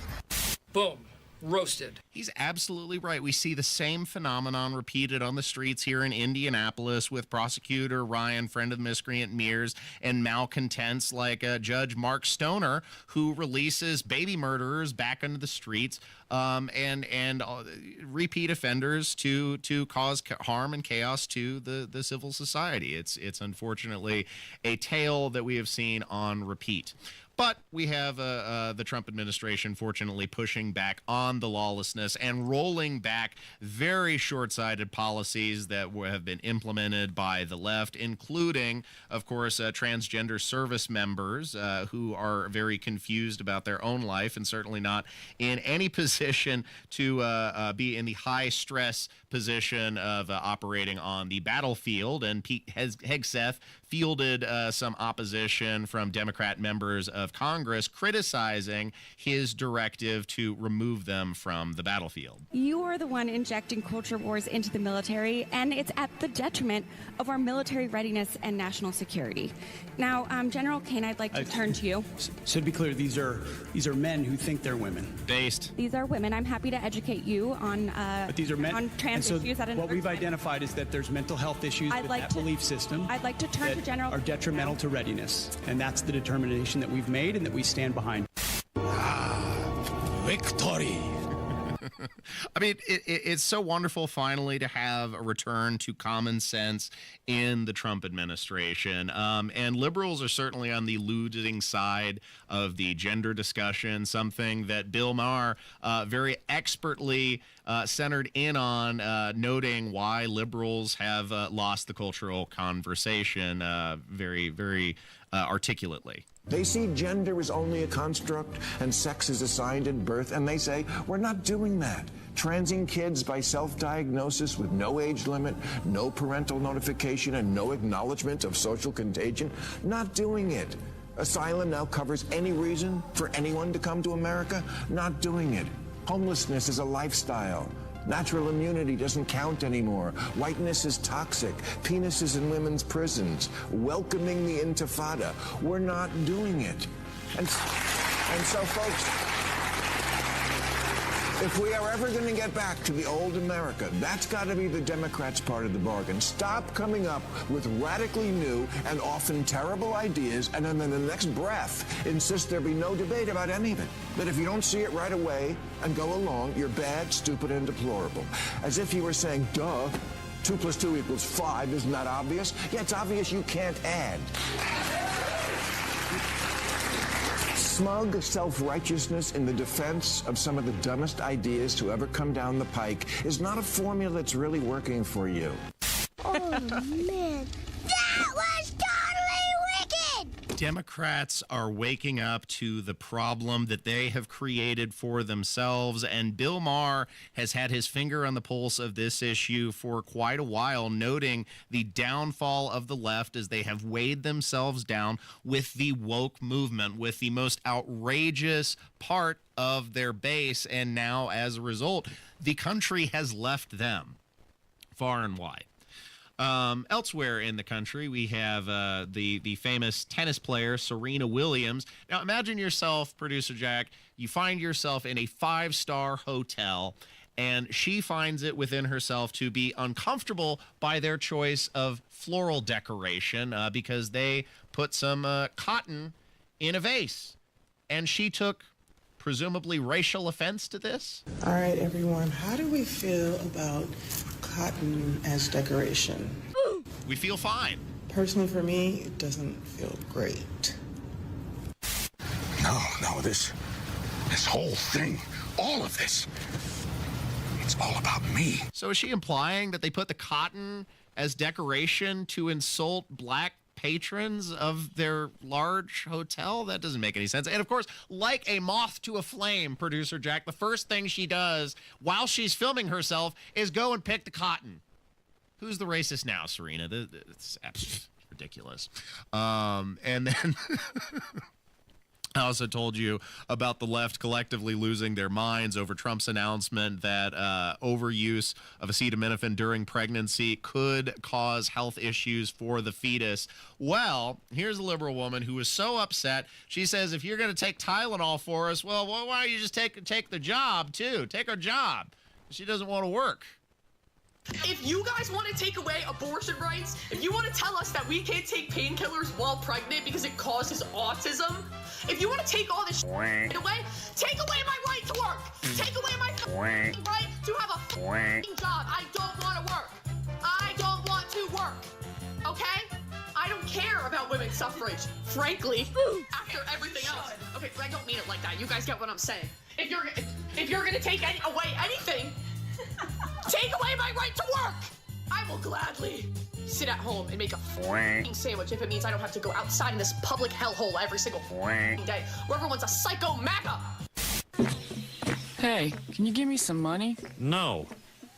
Boom. Roasted. He's absolutely right. We see the same phenomenon repeated on the streets here in Indianapolis with prosecutor Ryan, friend of the miscreant Mears, and malcontents like Judge Mark Stoner, who releases baby murderers back into the streets and repeat offenders to cause harm and chaos to the civil society. It's unfortunately a tale that we have seen on repeat. But we have the Trump administration, fortunately, pushing back on the lawlessness and rolling back very short-sighted policies that have been implemented by the left, including, of course, transgender service members who are very confused about their own life and certainly not in any position to be in the high-stress position of operating on the battlefield. And Pete Hegseth fielded some opposition from Democrat members of Congress criticizing his directive to remove them from the battlefield. You are the one injecting culture wars into the military, and it's at the detriment of our military readiness and national security. Now, General Kane, I'd like to turn to you. So to be clear, these are men who think they're women. Based. These are women. I'm happy to educate you on but these are men. on trans and so issues at another what we've time. identified is that there's mental health issues with that belief system. I'd like to turn to General are detrimental to readiness, and that's the determination that we've made and that we stand behind. Victory. I mean, it's so wonderful finally to have a return to common sense in the Trump administration. And liberals are certainly on the losing side of the gender discussion, something that Bill Maher very expertly centered in on, noting why liberals have lost the cultural conversation very, very articulately. They see gender as only a construct and sex is assigned at birth, and they say, we're not doing that. Transing kids by self-diagnosis with no age limit, no parental notification, and no acknowledgement of social contagion, not doing it. Asylum now covers any reason for anyone to come to America, not doing it. Homelessness is a lifestyle. Natural immunity doesn't count anymore. Whiteness is toxic. Penises in women's prisons. Welcoming the Intifada. We're not doing it. And so, folks, if we are ever going to get back to the old America, that's got to be the Democrats' part of the bargain. Stop coming up with radically new and often terrible ideas, and then in the next breath insist there be no debate about any of it. That if you don't see it right away and go along, you're bad, stupid, and deplorable. As if you were saying, duh, 2 + 2 = 5, isn't that obvious? Yeah, it's obvious you can't add. Smug self-righteousness in the defense of some of the dumbest ideas to ever come down the pike is not a formula that's really working for you. Oh, man. That was totally wicked! Democrats are waking up to the problem that they have created for themselves, and Bill Maher has had his finger on the pulse of this issue for quite a while, noting the downfall of the left as they have weighed themselves down with the woke movement, with the most outrageous part of their base, and now, as a result, the country has left them far and wide. Elsewhere in the country, we have the famous tennis player Serena Williams. Now, imagine yourself, Producer Jack, you find yourself in a 5-star hotel, and she finds it within herself to be uncomfortable by their choice of floral decoration because they put some cotton in a vase. And she took presumably racial offense to this? All right, everyone, how do we feel about cotton as decoration? We feel fine. Personally, for me, it doesn't feel great. No, this whole thing, all of this, it's all about me. So is she implying that they put the cotton as decoration to insult black patrons of their large hotel? That doesn't make any sense. And of course, like a moth to a flame, Producer Jack, the first thing she does while she's filming herself is go and pick the cotton. Who's the racist now, Serena? It's absolutely ridiculous. And then I also told you about the left collectively losing their minds over Trump's announcement that overuse of acetaminophen during pregnancy could cause health issues for the fetus. Well, here's a liberal woman who is so upset. She says, if you're going to take Tylenol for us, well, why don't you just take the job, too? Take her job. She doesn't want to work. If you guys want to take away abortion rights, if you want to tell us that we can't take painkillers while pregnant because it causes autism, if you want to take all this away, take away my right to work. Take away my right to have a job. I don't want to work. I don't want to work. Okay? I don't care about women's suffrage. Frankly, after everything else. Okay, I don't mean it like that. You guys get what I'm saying. If you're gonna take away anything, take away my right to work. I will gladly sit at home and make a f***ing sandwich if it means I don't have to go outside in this public hellhole every single f***ing day where everyone's a psycho MAGA. Hey, can you give me some money? No.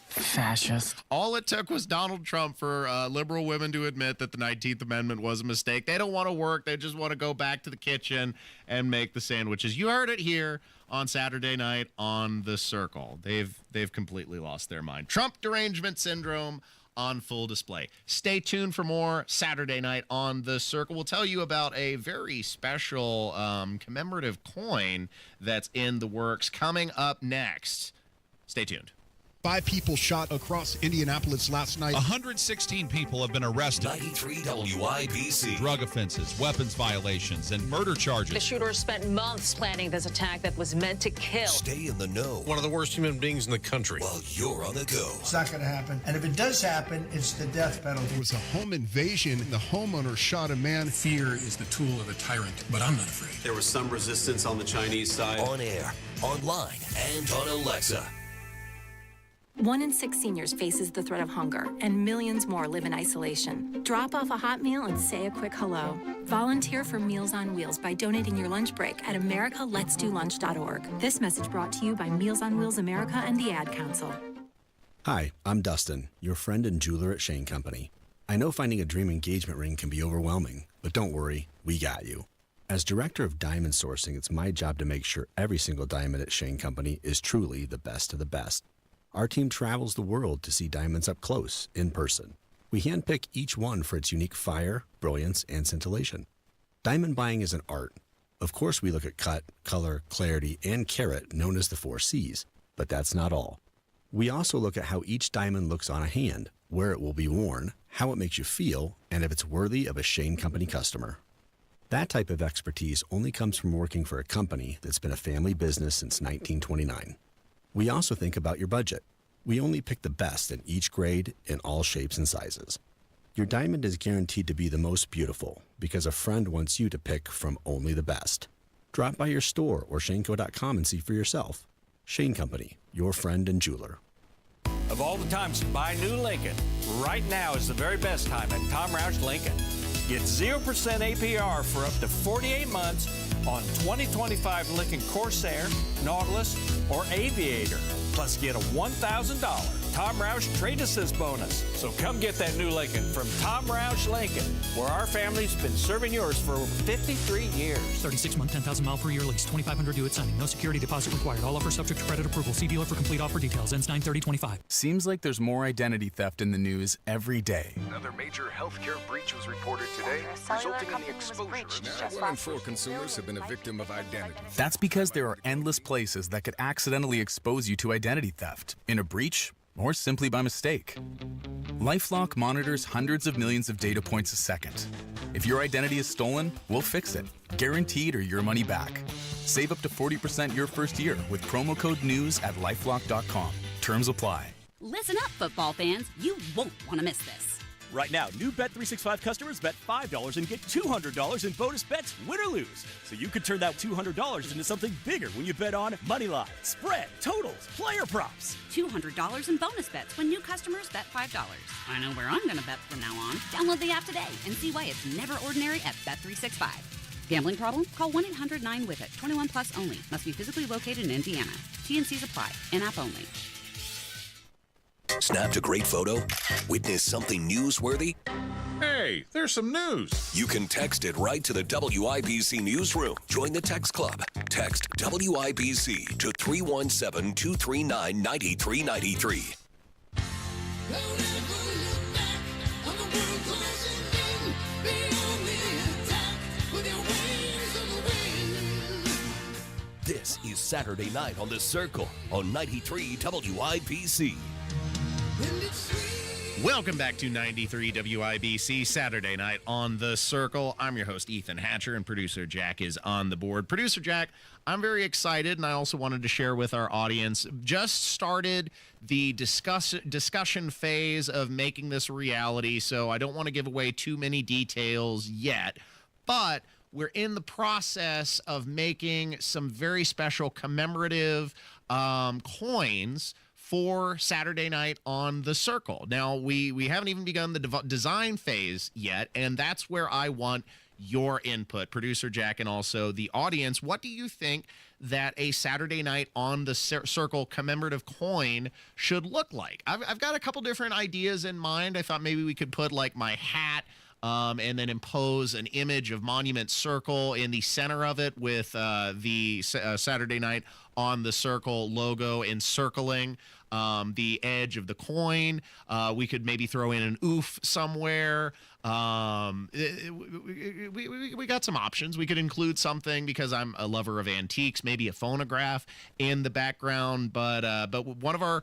Fascist. All it took was Donald Trump for liberal women to admit that the 19th Amendment was a mistake. They don't want to work. They just want to go back to the kitchen and make the sandwiches. You heard it here on Saturday night on The Circle. They've completely lost their mind. Trump derangement syndrome on full display. Stay tuned for more Saturday night on The Circle. We'll tell you about a very special commemorative coin that's in the works coming up next. Stay tuned. 5 people shot across Indianapolis last night. 116 people have been arrested. 93 WIBC. Drug offenses, weapons violations, and murder charges. The shooter spent months planning this attack that was meant to kill. Stay in the know. One of the worst human beings in the country. While you're on the go. It's not going to happen. And if it does happen, it's the death penalty. It was a home invasion. The homeowner shot a man. Fear is the tool of a tyrant, but I'm not afraid. There was some resistance on the Chinese side. On air, online, and on Alexa. 1 in 6 seniors faces the threat of hunger, and millions more live in isolation. Drop off a hot meal and say a quick hello. Volunteer for Meals on Wheels by donating your lunch break at americaletsdolunch.org. This message brought to you by Meals on Wheels America and the Ad Council. Hi, I'm Dustin, your friend and jeweler at Shane Company. I know finding a dream engagement ring can be overwhelming, but don't worry, we got you. As director of diamond sourcing, it's my job to make sure every single diamond at Shane Company is truly the best of the best. Our team travels the world to see diamonds up close, in person. We handpick each one for its unique fire, brilliance, and scintillation. Diamond buying is an art. Of course, we look at cut, color, clarity, and carat, known as the 4 C's. But that's not all. We also look at how each diamond looks on a hand, where it will be worn, how it makes you feel, and if it's worthy of a Shane Company customer. That type of expertise only comes from working for a company that's been a family business since 1929. We also think about your budget. We only pick the best in each grade in all shapes and sizes. Your diamond is guaranteed to be the most beautiful because a friend wants you to pick from only the best. Drop by your store or shaneco.com and see for yourself. Shane Company, your friend and jeweler. Of all the times to buy a new Lincoln, right now is the very best time at Tom Roush Lincoln. Get 0% APR for up to 48 months on 2025 Lincoln Corsair, Nautilus, or Aviator. Plus get a $1,000 Tom Roush Trade Assist bonus. So come get that new Lincoln from Tom Roush Lincoln, where our family's been serving yours for over 53 years. 36-month, 10,000-mile-per-year lease. 2,500 due at signing. No security deposit required. All offers subject to credit approval. See dealer for complete offer details. Ends 9/30/25. Seems like there's more identity theft in the news every day. Another major healthcare breach was reported today, resulting in the exposure of 1 in 4 consumers have been a victim of identity. That's because there are endless places that could accidentally expose you to identity theft in a breach or simply by mistake. LifeLock monitors hundreds of millions of data points a second. If your identity is stolen, we'll fix it, guaranteed or your money back. Save up to 40% your first year with promo code NEWS at lifelock.com. Terms apply. Listen up, football fans. You won't want to miss this. Right now, new Bet365 customers bet $5 and get $200 in bonus bets, win or lose. So you could turn that $200 into something bigger when you bet on moneyline, spread, totals, player props. $200 in bonus bets when new customers bet $5. I know where I'm going to bet from now on. Download the app today and see why it's never ordinary at Bet365. Gambling problem? Call 1-800-9-WITH-IT. 21 plus only. Must be physically located in Indiana. T&Cs apply. In-app only. Snapped a great photo? Witnessed something newsworthy? Hey, there's some news. You can text it right to the WIBC newsroom. Join the text club. Text WIBC to 317-239-9393. This is Saturday Night on The Circle on 93 WIBC. Welcome back to 93 WIBC, Saturday Night on The Circle. I'm your host, Ethan Hatcher, and producer Jack is on the board. Producer Jack, I'm very excited, and I also wanted to share with our audience, just started the discussion phase of making this a reality, so I don't want to give away too many details yet. but we're in the process of making some very special commemorative coins for Saturday night on the Circle. Now, we haven't even begun the design phase yet, and that's where I want your input, producer Jack, and also the audience. What do you think that a Saturday night on the Circle commemorative coin should look like? I've got a couple different ideas in mind. I thought maybe we could put like my hat and then impose an image of Monument Circle in the center of it with the Saturday night on the Circle logo encircling the edge of the coin. We could maybe throw in an oof somewhere. We got some options. We could include something, because I'm a lover of antiques, maybe a phonograph in the background. But one of our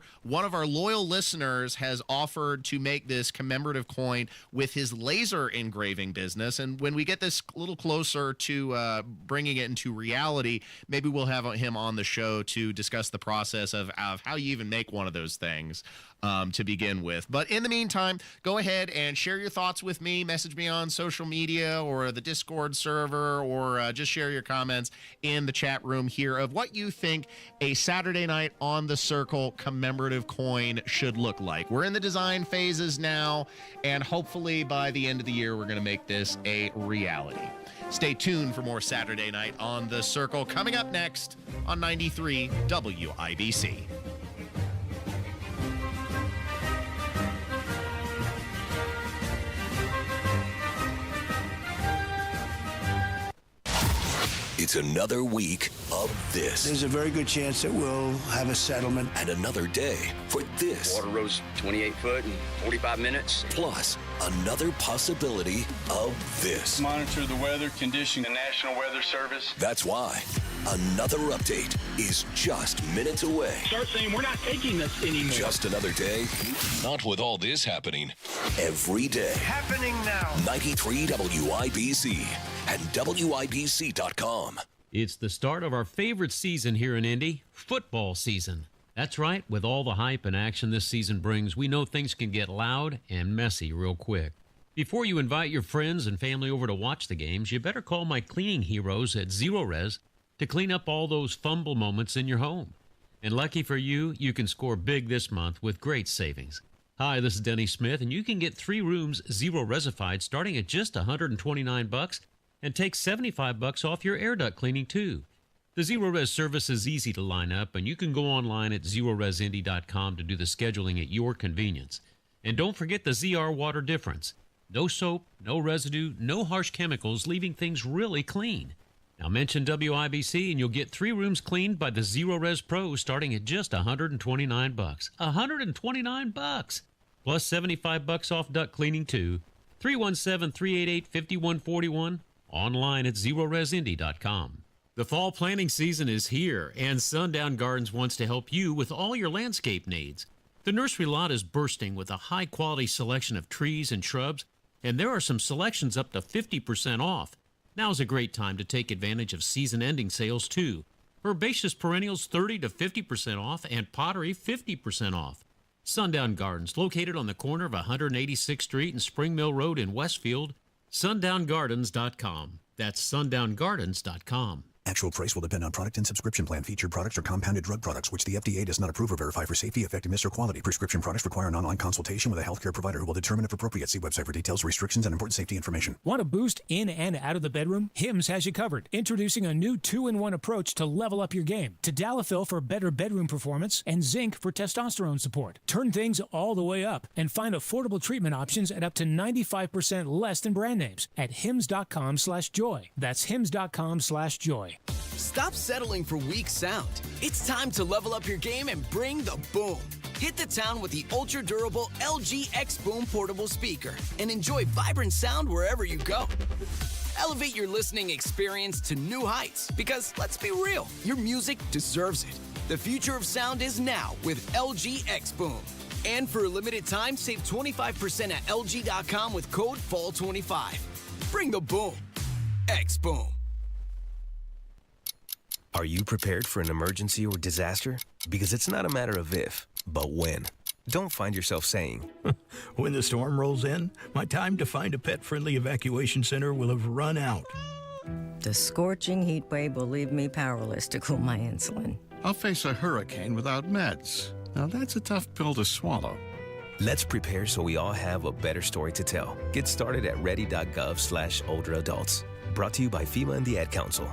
loyal listeners has offered to make this commemorative coin with his laser engraving business. And when we get this a little closer to bringing it into reality, maybe we'll have him on the show to discuss the process of how you even make one of those things to begin with. But in the meantime, go ahead and share your thoughts with me. Message me on social media or the Discord server, or just share your comments in the chat room here of what you think a Saturday night on the Circle commemorative coin should look like. We're in the design phases now, and hopefully by the end of the year, we're going to make this a reality. Stay tuned for more Saturday night on the Circle coming up next on 93 WIBC. It's another week of this. There's a very good chance that we'll have a settlement. And another day for this. Water rose 28 foot in 45 minutes. Plus, another possibility of this. Monitor the weather condition, the National Weather Service. That's why another update is just minutes away. Start saying we're not taking this anymore. Just another day. Not with all this happening. Every day. Happening now. 93 WIBC and WIBC.com. It's the start of our favorite season here in Indy, football season. That's right, with all the hype and action this season brings, we know things can get loud and messy real quick. Before you invite your friends and family over to watch the games, you better call my cleaning heroes at Zero Res to clean up all those fumble moments in your home. And lucky for you, you can score big this month with great savings. Hi, this is Denny Smith, and you can get 3 rooms Zero Resified starting at just $129 and take $75 off your air duct cleaning too. The Zero Res service is easy to line up, and you can go online at ZeroResIndy.com to do the scheduling at your convenience. And don't forget the ZR water difference. No soap, no residue, no harsh chemicals, leaving things really clean. Now mention WIBC and you'll get 3 rooms cleaned by the Zero Res Pro starting at just $129. $129! Plus $75 off duct cleaning too. 317-388-5141. Online at ZeroResIndy.com. The fall planting season is here, and Sundown Gardens wants to help you with all your landscape needs. The nursery lot is bursting with a high-quality selection of trees and shrubs, and there are some selections up to 50% off. Now's a great time to take advantage of season-ending sales, too. Herbaceous perennials 30 to 50% off, and pottery 50% off. Sundown Gardens, located on the corner of 186th Street and Spring Mill Road in Westfield. SundownGardens.com. That's SundownGardens.com. Actual price will depend on product and subscription plan. Featured products are compounded drug products, which the FDA does not approve or verify for safety, effectiveness, or quality. Prescription products require an online consultation with a healthcare provider who will determine if appropriate. See website for details, restrictions, and important safety information. Want a boost in and out of the bedroom? Hims has you covered. Introducing a new 2-in-1 approach to level up your game. Tadalafil for better bedroom performance and zinc for testosterone support. Turn things all the way up and find affordable treatment options at up to 95% less than brand names at hims.com/joy. That's hims.com/joy. Stop settling for weak sound. It's time to level up your game and bring the boom. Hit the town with the ultra-durable LG X Boom portable speaker and enjoy vibrant sound wherever you go. Elevate your listening experience to new heights because, let's be real, your music deserves it. The future of sound is now with LG X Boom. And for a limited time, save 25% at LG.com with code FALL25. Bring the boom. X Boom. Are you prepared for an emergency or disaster? Because it's not a matter of if, but when. don't find yourself saying, when the storm rolls in, my time to find a pet-friendly evacuation center will have run out. The scorching heat wave will leave me powerless to cool my insulin. I'll face a hurricane without meds. Now that's a tough pill to swallow. Let's prepare so we all have a better story to tell. Get started at ready.gov/older adults. Brought to you by FEMA and the Ad Council.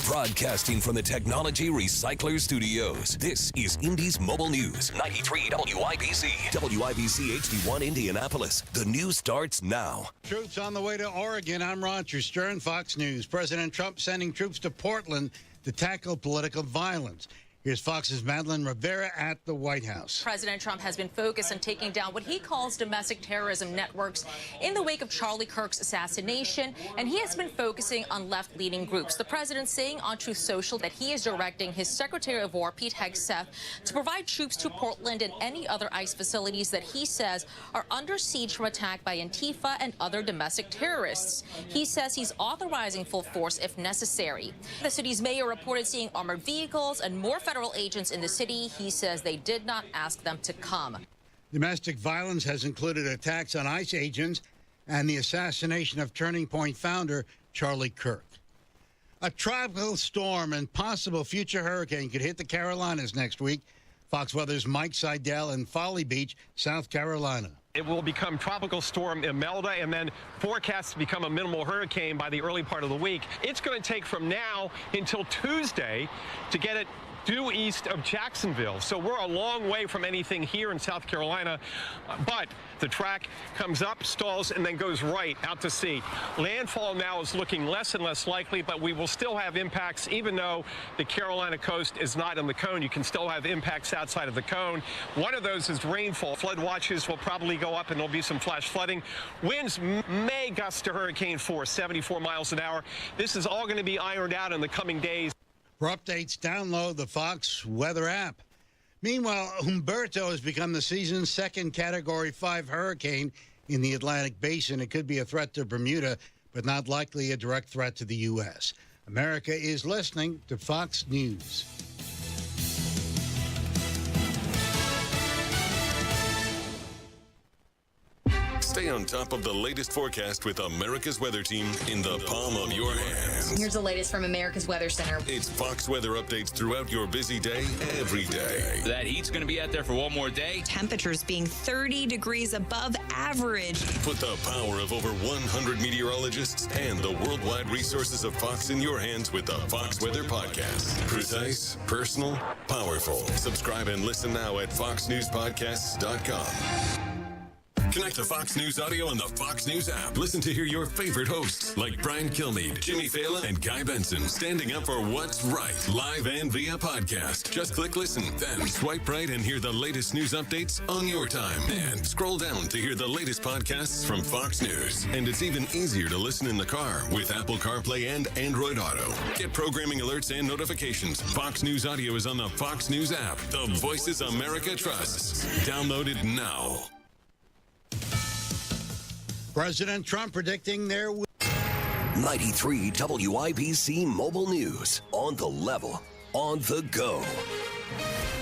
Broadcasting from the Technology Recycler Studios, this is Indy's Mobile News, 93 WIBC. WIBC HD1 Indianapolis. The news starts now. Troops on the way to Oregon. I'm Roger Stern, Fox News. President Trump sending troops to Portland to tackle political violence. Here's Fox's Madeline Rivera at the White House. President Trump has been focused on taking down what he calls domestic terrorism networks in the wake of Charlie Kirk's assassination, and he has been focusing on left-leaning groups. The president saying on Truth Social that he is directing his Secretary of War, Pete Hegseth, to provide troops to Portland and any other ICE facilities that he says are under siege from attack by Antifa and other domestic terrorists. He says he's authorizing full force if necessary. The city's mayor reported seeing armored vehicles and more federal agents in the city. He says they did not ask them to come. Domestic violence has included attacks on ICE agents and the assassination of Turning Point founder Charlie Kirk. A tropical storm and possible future hurricane could hit the Carolinas next week. Fox Weather's Mike Seidel in Folly Beach, South Carolina. It will become Tropical Storm Imelda and then forecast to become a minimal hurricane by the early part of the week. It's going to take from now until Tuesday to get it due east of Jacksonville. So we're a long way from anything here in South Carolina, but the track comes up, stalls, and then goes right out to sea. Landfall now is looking less and less likely, but we will still have impacts. Even though the Carolina coast is not in the cone, you can still have impacts outside of the cone. One of those is rainfall. Flood watches will probably go up and there'll be some flash flooding. Winds may gust to hurricane force, 74 miles an hour. This is all going to be ironed out in the coming days. For updates, download the Fox Weather app. Meanwhile, Humberto has become the season's second Category 5 hurricane in the Atlantic Basin. It could be a threat to Bermuda, but not likely a direct threat to the U.S. America is listening to Fox News. Stay on top of the latest forecast with America's Weather Team in the palm of your hands. Here's the latest from America's Weather Center. It's Fox weather updates throughout your busy day, every day. That heat's going to be out there for one more day. Temperatures being 30 degrees above average. Put the power of over 100 meteorologists and the worldwide resources of Fox in your hands with the Fox Weather Podcast. Precise, personal, powerful. Subscribe and listen now at foxnewspodcasts.com. Connect to Fox News Audio on the Fox News app. Listen to hear your favorite hosts like Brian Kilmeade, Jimmy Fallon, and Guy Benson standing up for what's right, live and via podcast. Just click listen, then swipe right and hear the latest news updates on your time. And scroll down to hear the latest podcasts from Fox News. And it's even easier to listen in the car with Apple CarPlay and Android Auto. Get programming alerts and notifications. Fox News Audio is on the Fox News app. The voices America trusts. Download it now. President Trump predicting there will 93 WIBC Mobile News. On the level, on the go.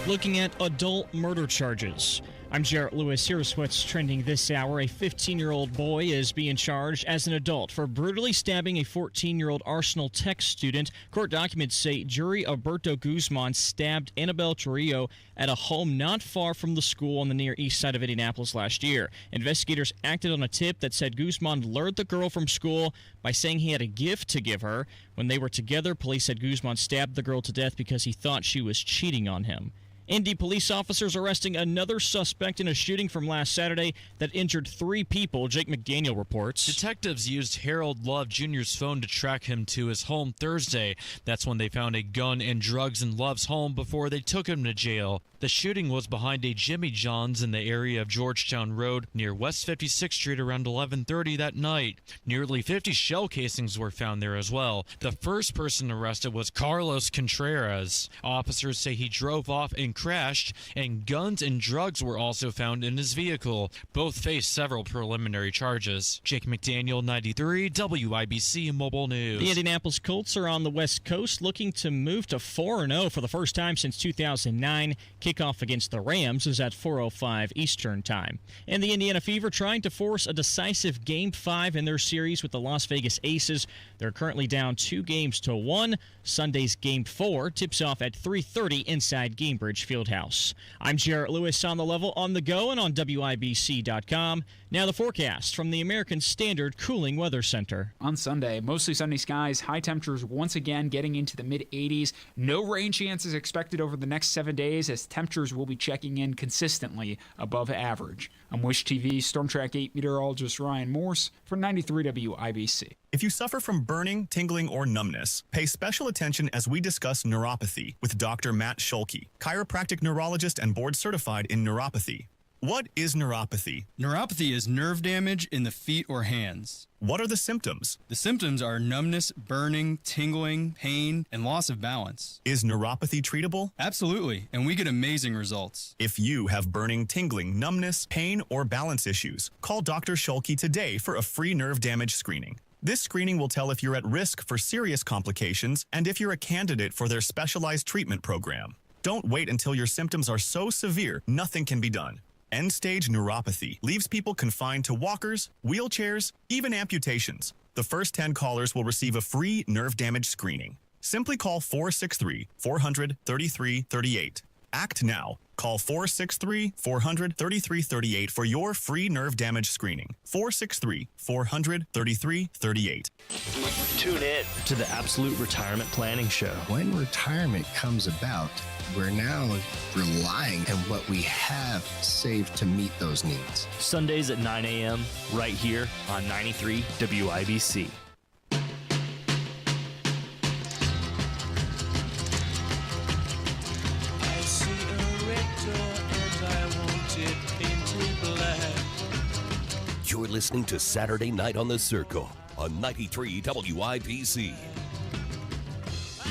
Looking at adult murder charges. I'm Jarrett Lewis. Here's what's trending this hour. A 15-year-old boy is being charged as an adult for brutally stabbing a 14-year-old Arsenal Tech student. Court documents say jury Alberto Guzman stabbed Annabelle Trujillo at a home not far from the school on the near east side of Indianapolis last year. Investigators acted on a tip that said Guzman lured the girl from school by saying he had a gift to give her. When they were together, police said Guzman stabbed the girl to death because he thought she was cheating on him. Indy police officers arresting another suspect in a shooting from last Saturday that injured 3 people, Jake McDaniel reports. Detectives used Harold Love Jr.'s phone to track him to his home Thursday. That's when they found a gun and drugs in Love's home before they took him to jail. The shooting was behind a Jimmy John's in the area of Georgetown Road near West 56th Street around 11:30 that night. Nearly 50 shell casings were found there as well. The first person arrested was Carlos Contreras. Officers say he drove off and crashed, and guns and drugs were also found in his vehicle. Both face several preliminary charges. Jake McDaniel, 93 WIBC Mobile News. The Indianapolis Colts are on the West Coast looking to move to 4-0 for the first time since 2009. Kickoff against the Rams is at 4:05 Eastern Time. And the Indiana Fever trying to force a decisive Game 5 in their series with the Las Vegas Aces. They're currently down 2-1. Sunday's Game 4 tips off at 3:30 inside Gainbridge Fieldhouse. I'm Jarrett Lewis on the level, on the go, and on WIBC.com. Now the forecast from the American Standard Cooling Weather Center. On Sunday, mostly sunny skies, high temperatures once again getting into the mid-80s. No rain chances expected over the next 7 days as temperatures will be checking in consistently above average. I'm Wish TV Storm Track 8 meteorologist Ryan Morse for 93 WIBC. If you suffer from burning, tingling, or numbness, pay special attention as we discuss neuropathy with Dr. Matt Schulke, chiropractic neurologist and board certified in neuropathy. What is neuropathy? Neuropathy is nerve damage in the feet or hands. What are the symptoms? The symptoms are numbness, burning, tingling, pain, and loss of balance. Is neuropathy treatable? Absolutely, and we get amazing results. If you have burning, tingling, numbness, pain, or balance issues, call Dr. Schulke today for a free nerve damage screening. This screening will tell if you're at risk for serious complications and if you're a candidate for their specialized treatment program. Don't wait until your symptoms are so severe nothing can be done. End-stage neuropathy leaves people confined to walkers, wheelchairs, even amputations. The first 10 callers will receive a free nerve damage screening. Simply call 463-400-3338. Act now. Call 463-400-3338 for your free nerve damage screening. 463-400-3338. Tune in to the Absolute Retirement Planning Show. When retirement comes about, we're now relying on what we have saved to meet those needs. Sundays at 9 a.m. right here on 93 WIBC. You're listening to Saturday Night on the Circle on 93 WIBC.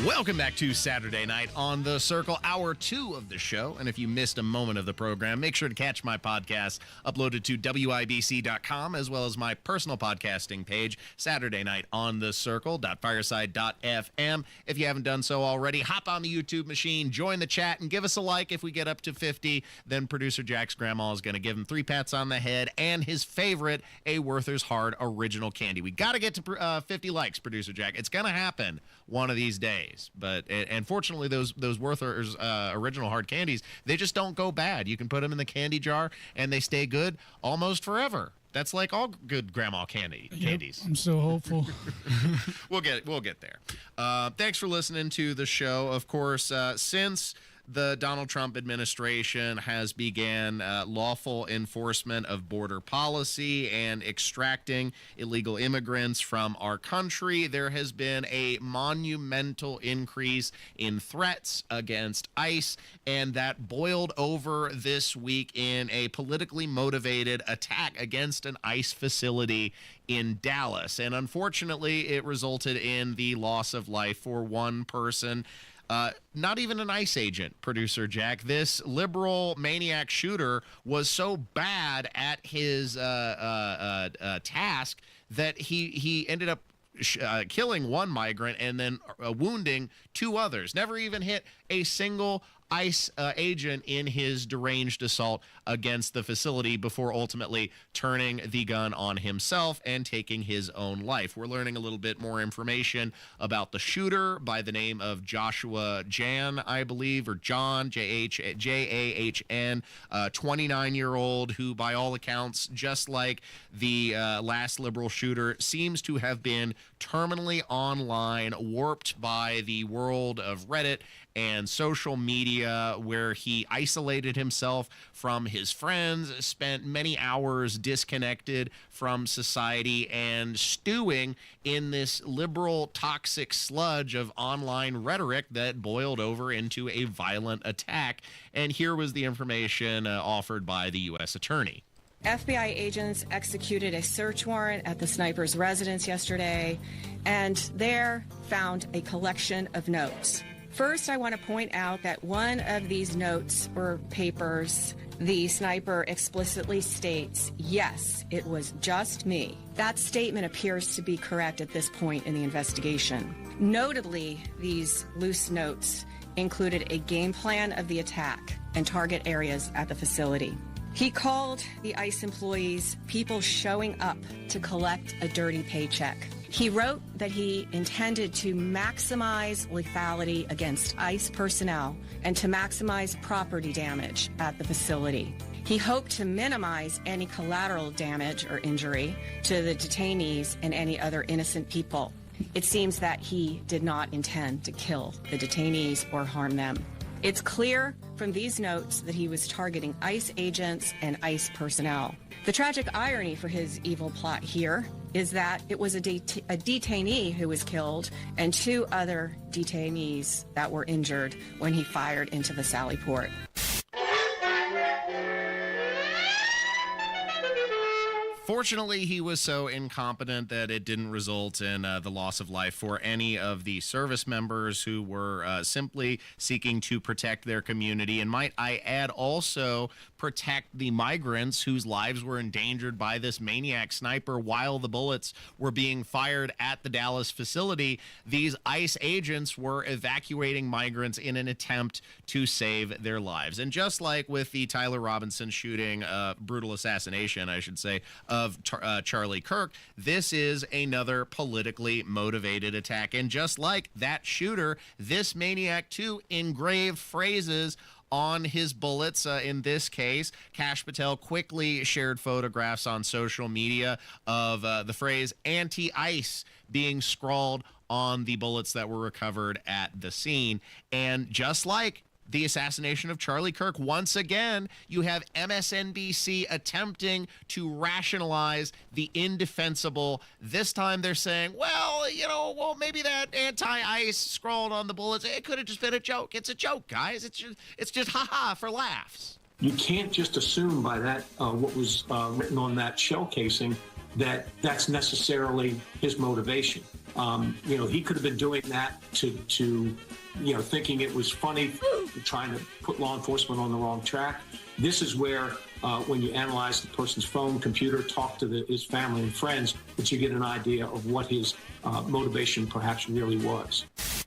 Welcome back to Saturday Night on the Circle, hour 2 of the show. And if you missed a moment of the program, make sure to catch my podcast uploaded to WIBC.com, as well as my personal podcasting page, Saturday Night on the Circle.fireside.fm. If you haven't done so already, hop on the YouTube machine, join the chat, and give us a like. If we get up to 50, then producer Jack's grandma is going to give him 3 pats on the head and his favorite, a Werther's Hard original candy. We got to get to 50 likes, producer Jack. It's going to happen one of these days. But and fortunately, those Werther's original hard candies, they just don't go bad. You can put them in the candy jar and they stay good almost forever. That's like all good grandma candies. I'm so hopeful. We'll get there. Thanks for listening to the show. Of course, since the Donald Trump administration has began lawful enforcement of border policy and extracting illegal immigrants from our country, there has been a monumental increase in threats against ICE, and that boiled over this week in a politically motivated attack against an ICE facility in Dallas. And unfortunately, it resulted in the loss of life for one person. Not even an ICE agent, producer Jack. This liberal maniac shooter was so bad at his task that he ended up killing one migrant and then wounding 2 others. Never even hit a single ICE agent in his deranged assault against the facility before ultimately turning the gun on himself and taking his own life. We're learning a little bit more information about the shooter by the name of Joshua Jan, I believe, or John, Jahn, 29-year-old who, by all accounts, just like the last liberal shooter, seems to have been terminally online, warped by the world of Reddit and social media, where he isolated himself from his friends, spent many hours disconnected from society, and stewing in this liberal toxic sludge of online rhetoric that boiled over into a violent attack. And here was the information offered by the U.S. Attorney. FBI agents executed a search warrant at the sniper's residence yesterday, and there found a collection of notes First, I want to point out that one of these notes or papers, the sniper explicitly states, yes, it was just me. That statement appears to be correct at this point in the investigation. Notably, these loose notes included a game plan of the attack and target areas at the facility. He called the ICE employees people showing up to collect a dirty paycheck. He wrote that he intended to maximize lethality against ICE personnel and to maximize property damage at the facility. He hoped to minimize any collateral damage or injury to the detainees and any other innocent people. It seems that he did not intend to kill the detainees or harm them. It's clear from these notes that he was targeting ICE agents and ICE personnel. The tragic irony for his evil plot here is that it was a detainee who was killed and 2 other detainees that were injured when he fired into the Sally Port. Fortunately, he was so incompetent that it didn't result in the loss of life for any of the service members who were simply seeking to protect their community. And might I add, also protect the migrants whose lives were endangered by this maniac sniper while the bullets were being fired at the Dallas facility. These ICE agents were evacuating migrants in an attempt to save their lives. And just like with the Tyler Robinson shooting, brutal assassination, I should say, of Charlie Kirk, this is another politically motivated attack. And just like that shooter, this maniac too engraved phrases on his bullets. In this case, Kash Patel quickly shared photographs on social media of the phrase anti-ICE being scrawled on the bullets that were recovered at the scene. And just like the assassination of Charlie Kirk, once again, you have MSNBC attempting to rationalize the indefensible. This time they're saying, well, maybe that anti-ICE scrawled on the bullets, it could have just been a joke. It's a joke, guys. It's just ha-ha for laughs. You can't just assume by that what was written on that shell casing that that's necessarily his motivation. He could have been doing that to thinking it was funny, trying to put law enforcement on the wrong track. This is where, when you analyze the person's phone, computer, talk to his family and friends, that you get an idea of what his motivation perhaps really was.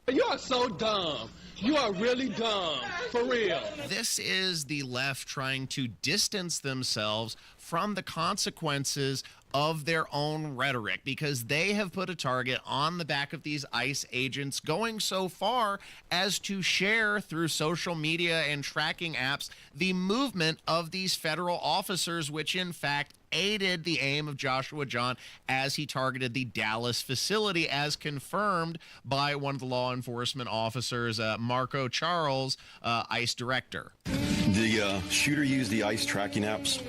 You are so dumb. You are really dumb, for real. This is the left trying to distance themselves from the consequences of their own rhetoric, because they have put a target on the back of these ICE agents, going so far as to share through social media and tracking apps the movement of these federal officers, which in fact aided the aim of Joshua John as he targeted the Dallas facility, as confirmed by one of the law enforcement officers, Marco Charles, ICE director. The shooter used the ICE tracking apps.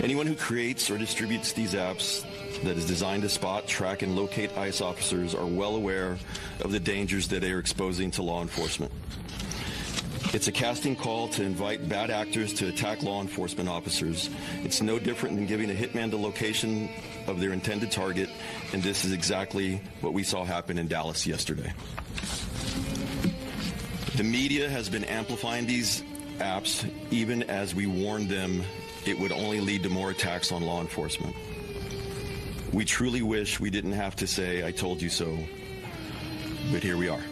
Anyone who creates or distributes these apps that is designed to spot, track, and locate ICE officers are well aware of the dangers that they are exposing to law enforcement. It's a casting call to invite bad actors to attack law enforcement officers. It's no different than giving a hitman the location of their intended target, and this is exactly what we saw happen in Dallas yesterday. The media has been amplifying these apps even as we warned them it would only lead to more attacks on law enforcement. We truly wish we didn't have to say, "I told you so," but here we are.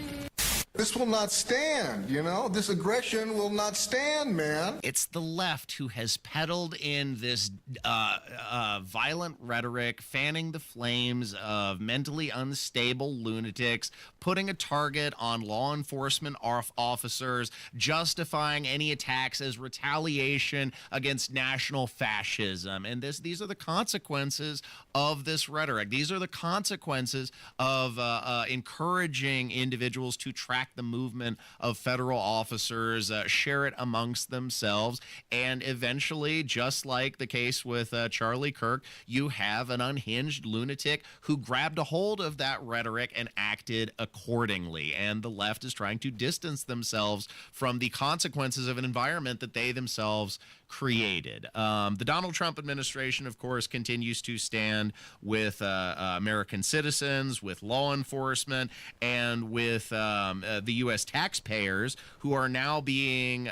This will not stand, This aggression will not stand, man. It's the left who has peddled in this violent rhetoric, fanning the flames of mentally unstable lunatics, putting a target on law enforcement officers, justifying any attacks as retaliation against national fascism. And these are the consequences of this rhetoric. These are the consequences of encouraging individuals to track the movement of federal officers, share it amongst themselves, and eventually, just like the case with Charlie Kirk, you have an unhinged lunatic who grabbed a hold of that rhetoric and acted accordingly. And the left is trying to distance themselves from the consequences of an environment that they themselves created. The Donald Trump administration, of course, continues to stand with American citizens, with law enforcement, and with the U.S. taxpayers who are now being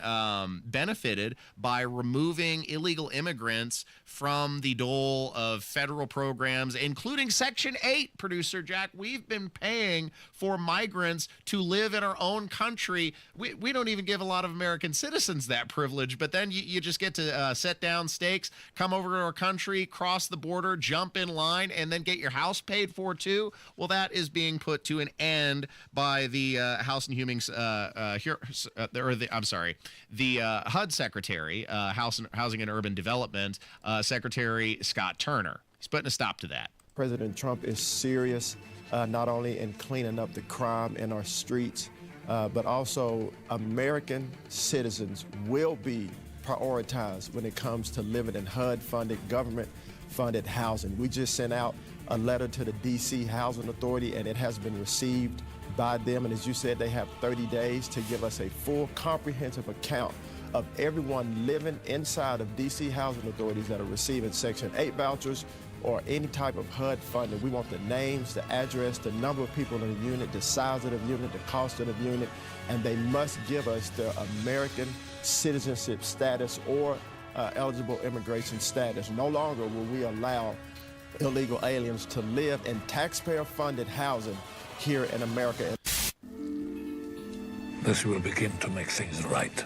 benefited by removing illegal immigrants from the dole of federal programs, including Section 8, producer Jack. We've been paying for migrants to live in our own country. We don't even give a lot of American citizens that privilege, but then you just get to set down stakes, come over to our country, cross the border, jump in line, and then get your house paid for too. Well, that is being put to an end by the House and Human the HUD Secretary, Housing and Urban Development, Secretary Scott Turner. He's putting a stop to that. President Trump is serious, not only in cleaning up the crime in our streets, but also American citizens will be prioritized when it comes to living in HUD-funded, government-funded housing. We just sent out a letter to the D.C. Housing Authority, and it has been received by them. And as you said, they have 30 days to give us a full, comprehensive account of everyone living inside of D.C. housing authorities that are receiving Section 8 vouchers or any type of HUD funding. We want the names, the address, the number of people in the unit, the size of the unit, the cost of the unit, and they must give us their American citizenship status or eligible immigration status. No longer will we allow illegal aliens to live in taxpayer-funded housing here in America. This will begin to make things right.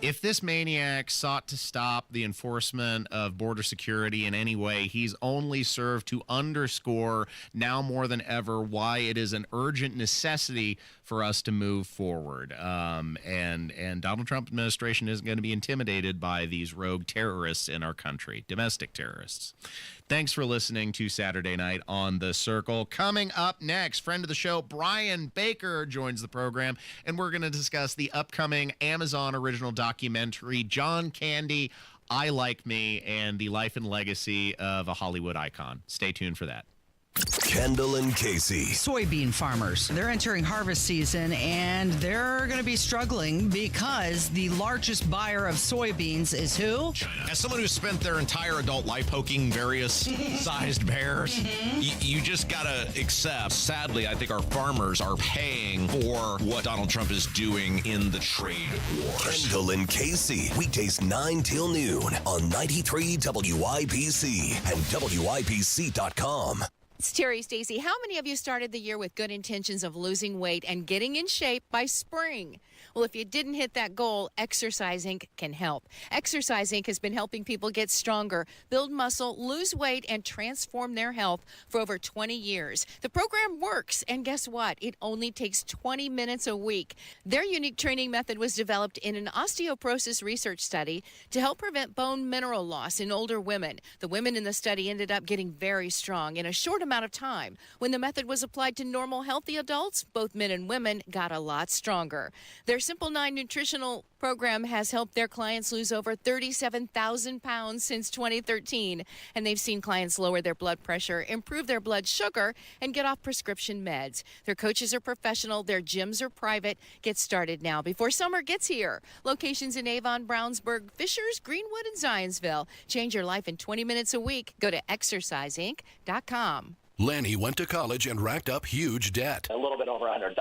If this maniac sought to stop the enforcement of border security in any way, he's only served to underscore now more than ever why it is an urgent necessity for us to move forward. And Donald Trump administration isn't going to be intimidated by these rogue terrorists in our country, domestic terrorists. Thanks for listening to Saturday Night on The Circle. Coming up next, friend of the show, Brian Baker, joins the program, and we're going to discuss the upcoming Amazon original documentary, John Candy, I Like Me, and the life and legacy of a Hollywood icon. Stay tuned for that. Kendall and Casey. Soybean farmers, they're entering harvest season and they're going to be struggling because the largest buyer of soybeans is who? As someone who's spent their entire adult life poking various sized bears, you just got to accept, sadly, I think our farmers are paying for what Donald Trump is doing in the trade wars. Kendall and Casey, weekdays 9 till noon on 93 WIBC and WIBC.com. It's Terry Stacy. How many of you started the year with good intentions of losing weight and getting in shape by spring? Well, if you didn't hit that goal, Exercise Inc. can help. Exercise Inc. has been helping people get stronger, build muscle, lose weight, and transform their health for over 20 years. The program works, and guess what? It only takes 20 minutes a week. Their unique training method was developed in an osteoporosis research study to help prevent bone mineral loss in older women. The women in the study ended up getting very strong in a short amount of time. When the method was applied to normal, healthy adults, both men and women got a lot stronger. Their Simple 9 nutritional program has helped their clients lose over 37,000 pounds since 2013, and they've seen clients lower their blood pressure, improve their blood sugar, and get off prescription meds. Their coaches are professional, their gyms are private. Get started now before summer gets here. Locations in Avon, Brownsburg, Fishers, Greenwood, and Zionsville. Change your life in 20 minutes a week. Go to exerciseinc.com. Lanny went to college and racked up huge debt. A little bit over $100,000.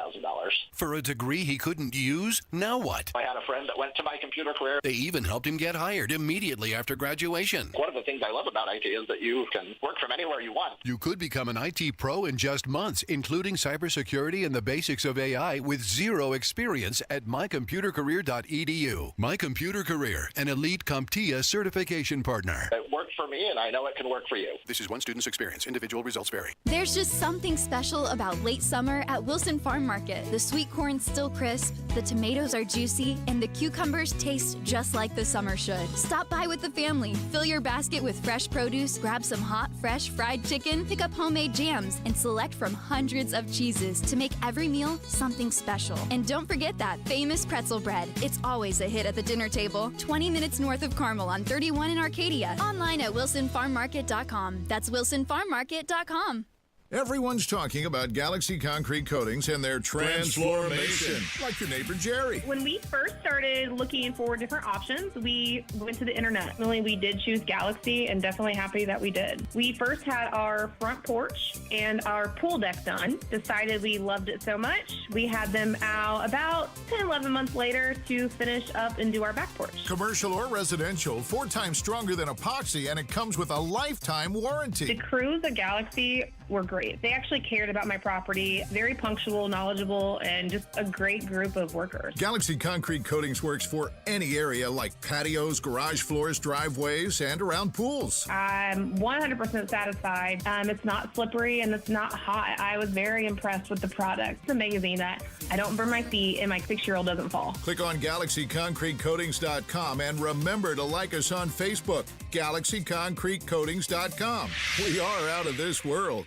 For a degree he couldn't use? Now what? I had a friend that went to My Computer Career. They even helped him get hired immediately after graduation. One of the things I love about IT is that you can work from anywhere you want. You could become an IT pro in just months, including cybersecurity and the basics of AI with zero experience at mycomputercareer.edu. My Computer Career, an elite CompTIA certification partner. It worked for me, and I know it can work for you. This is one student's experience. Individual results vary. There's just something special about late summer at Wilson Farm Market. The sweet corn's still crisp, the tomatoes are juicy, and the cucumbers taste just like the summer should. Stop by with the family, fill your basket with fresh produce, grab some hot, fresh fried chicken, pick up homemade jams, and select from hundreds of cheeses to make every meal something special. And don't forget that famous pretzel bread. It's always a hit at the dinner table. 20 minutes north of Carmel on 31 in Arcadia. Online at wilsonfarmmarket.com. That's wilsonfarmmarket.com. Everyone's talking about Galaxy Concrete Coatings and their transformation, like your neighbor Jerry. When we first started looking for different options, we went to the internet. We did choose Galaxy, and definitely happy that we did. We first had our front porch and our pool deck done. Decided we loved it so much, we had them out about 10, 11 months later to finish up and do our back porch. Commercial or residential, 4 times stronger than epoxy, and it comes with a lifetime warranty. The crews at Galaxy were great. They actually cared about my property, very punctual, knowledgeable, and just a great group of workers. Galaxy Concrete Coatings works for any area like patios, garage floors, driveways, and around pools. I'm 100% satisfied. It's not slippery and it's not hot. I was very impressed with the product. It's amazing that I don't burn my feet and my 6-year-old doesn't fall. Click on GalaxyConcreteCoatings.com and remember to like us on Facebook, GalaxyConcreteCoatings.com. We are out of this world.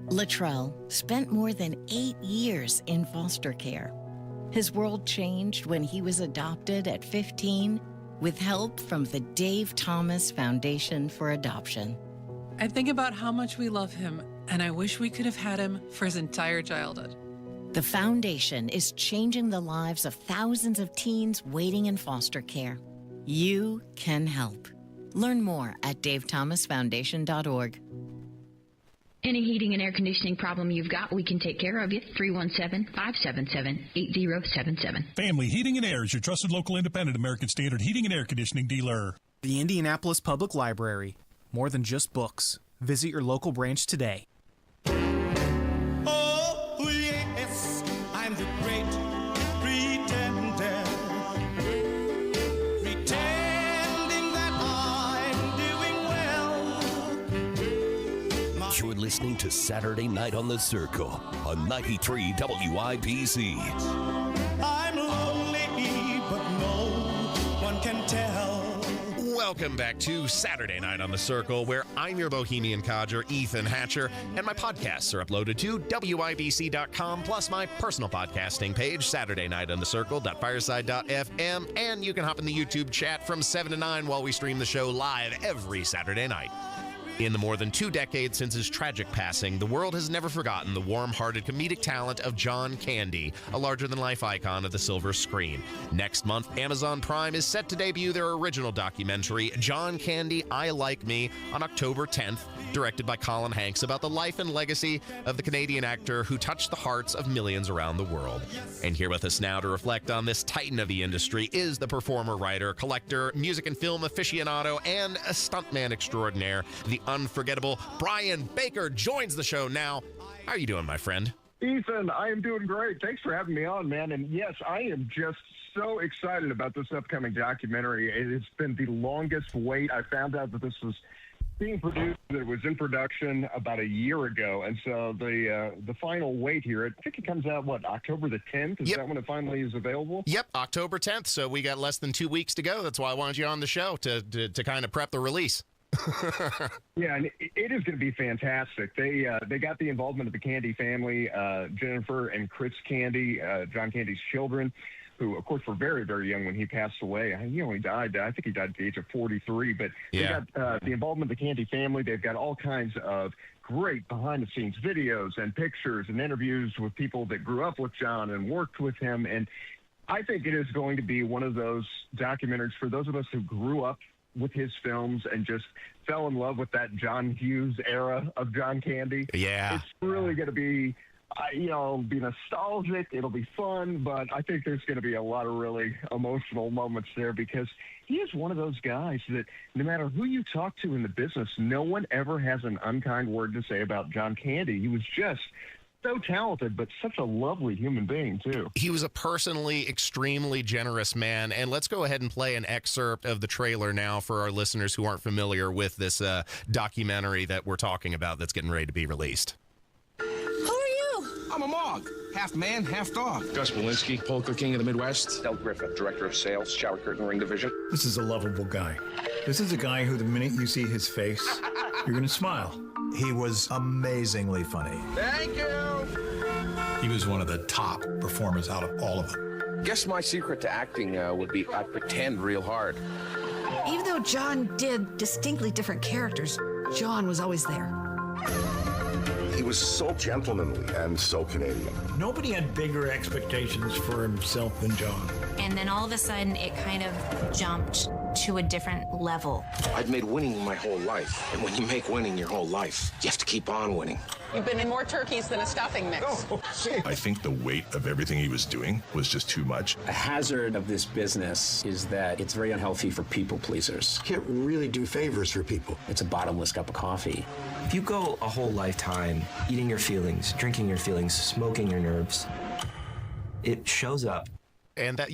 Latrell spent more than 8 years in foster care. His world changed when he was adopted at 15 with help from the Dave Thomas Foundation for Adoption. I think about how much we love him, and I wish we could have had him for his entire childhood. The foundation is changing the lives of thousands of teens waiting in foster care. You can help. Learn more at davethomasfoundation.org. Any heating and air conditioning problem you've got, we can take care of you. 317-577-8077. Family Heating and Air is your trusted local independent American Standard heating and air conditioning dealer. The Indianapolis Public Library. More than just books. Visit your local branch today. Oh, yes, I'm the great pretender. Pretending that I'm doing well. You're listening to Saturday Night on the Circle on 93 WIBC. I'm lonely, but no one can tell. Welcome back to Saturday Night on the Circle, where I'm your bohemian codger, Ethan Hatcher, and my podcasts are uploaded to WIBC.com, plus my personal podcasting page, SaturdayNightOnTheCircle.fireside.fm, and you can hop in the YouTube chat from 7 to 9 while we stream the show live every Saturday night. In the more than 2 decades since his tragic passing, the world has never forgotten the warm-hearted comedic talent of John Candy, a larger-than-life icon of the silver screen. Next month, Amazon Prime is set to debut their original documentary, John Candy, I Like Me, on October 10th, directed by Colin Hanks, about the life and legacy of the Canadian actor who touched the hearts of millions around the world. And here with us now to reflect on this titan of the industry is the performer, writer, collector, music and film aficionado, and a stuntman extraordinaire, the unforgettable Brian Baker joins the show now. How are you doing, my friend? Ethan, I am doing great. Thanks for having me on, man. And yes, I am just so excited about this upcoming documentary. It's been the longest wait. I found out that this was being produced, that it was in production about a year ago. And so the final wait here, I think it comes out, October the 10th? Is that when it finally is available? Yep, October 10th. So we got less than 2 weeks to go. That's why I wanted you on the show to kind of prep the release. Yeah, and it is going to be fantastic. They got the involvement of the Candy family, Jennifer and Chris Candy, John Candy's children, who, of course, were very, very young when he passed away. He only died, I think he died at the age of 43. But they got the involvement of the Candy family. They've got all kinds of great behind-the-scenes videos and pictures and interviews with people that grew up with John and worked with him. And I think it is going to be one of those documentaries for those of us who grew up with his films and just fell in love with that John Hughes era of John Candy. Yeah. It's really going to be, be nostalgic. It'll be fun, but I think there's going to be a lot of really emotional moments there because he is one of those guys that no matter who you talk to in the business, no one ever has an unkind word to say about John Candy. He was just so talented, but such a lovely human being, too. He was a personally extremely generous man, and let's go ahead and play an excerpt of the trailer now for our listeners who aren't familiar with this documentary that we're talking about that's getting ready to be released. Who are you? I'm a Mog. Half man, half dog. Gus Walensky, Polka King of the Midwest. Del Griffith, Director of Sales, Shower Curtain Ring Division. This is a lovable guy. This is a guy who, the minute you see his face, you're going to smile. He was amazingly funny. Thank you. He was one of the top performers out of all of them. Guess my secret to acting would be I pretend real hard. Even though John did distinctly different characters, John was always there. was so gentlemanly and so Canadian. Nobody had bigger expectations for himself than John. And then all of a sudden, it kind of jumped to a different level. I'd made winning my whole life. And when you make winning your whole life, you have to keep on winning. You've been in more turkeys than a stuffing mix. I think the weight of everything he was doing was just too much. A hazard of this business is that it's very unhealthy for people pleasers. Can't really do favors for people. It's a bottomless cup of coffee. If you go a whole lifetime eating your feelings, drinking your feelings, smoking your nerves, it shows up. And that,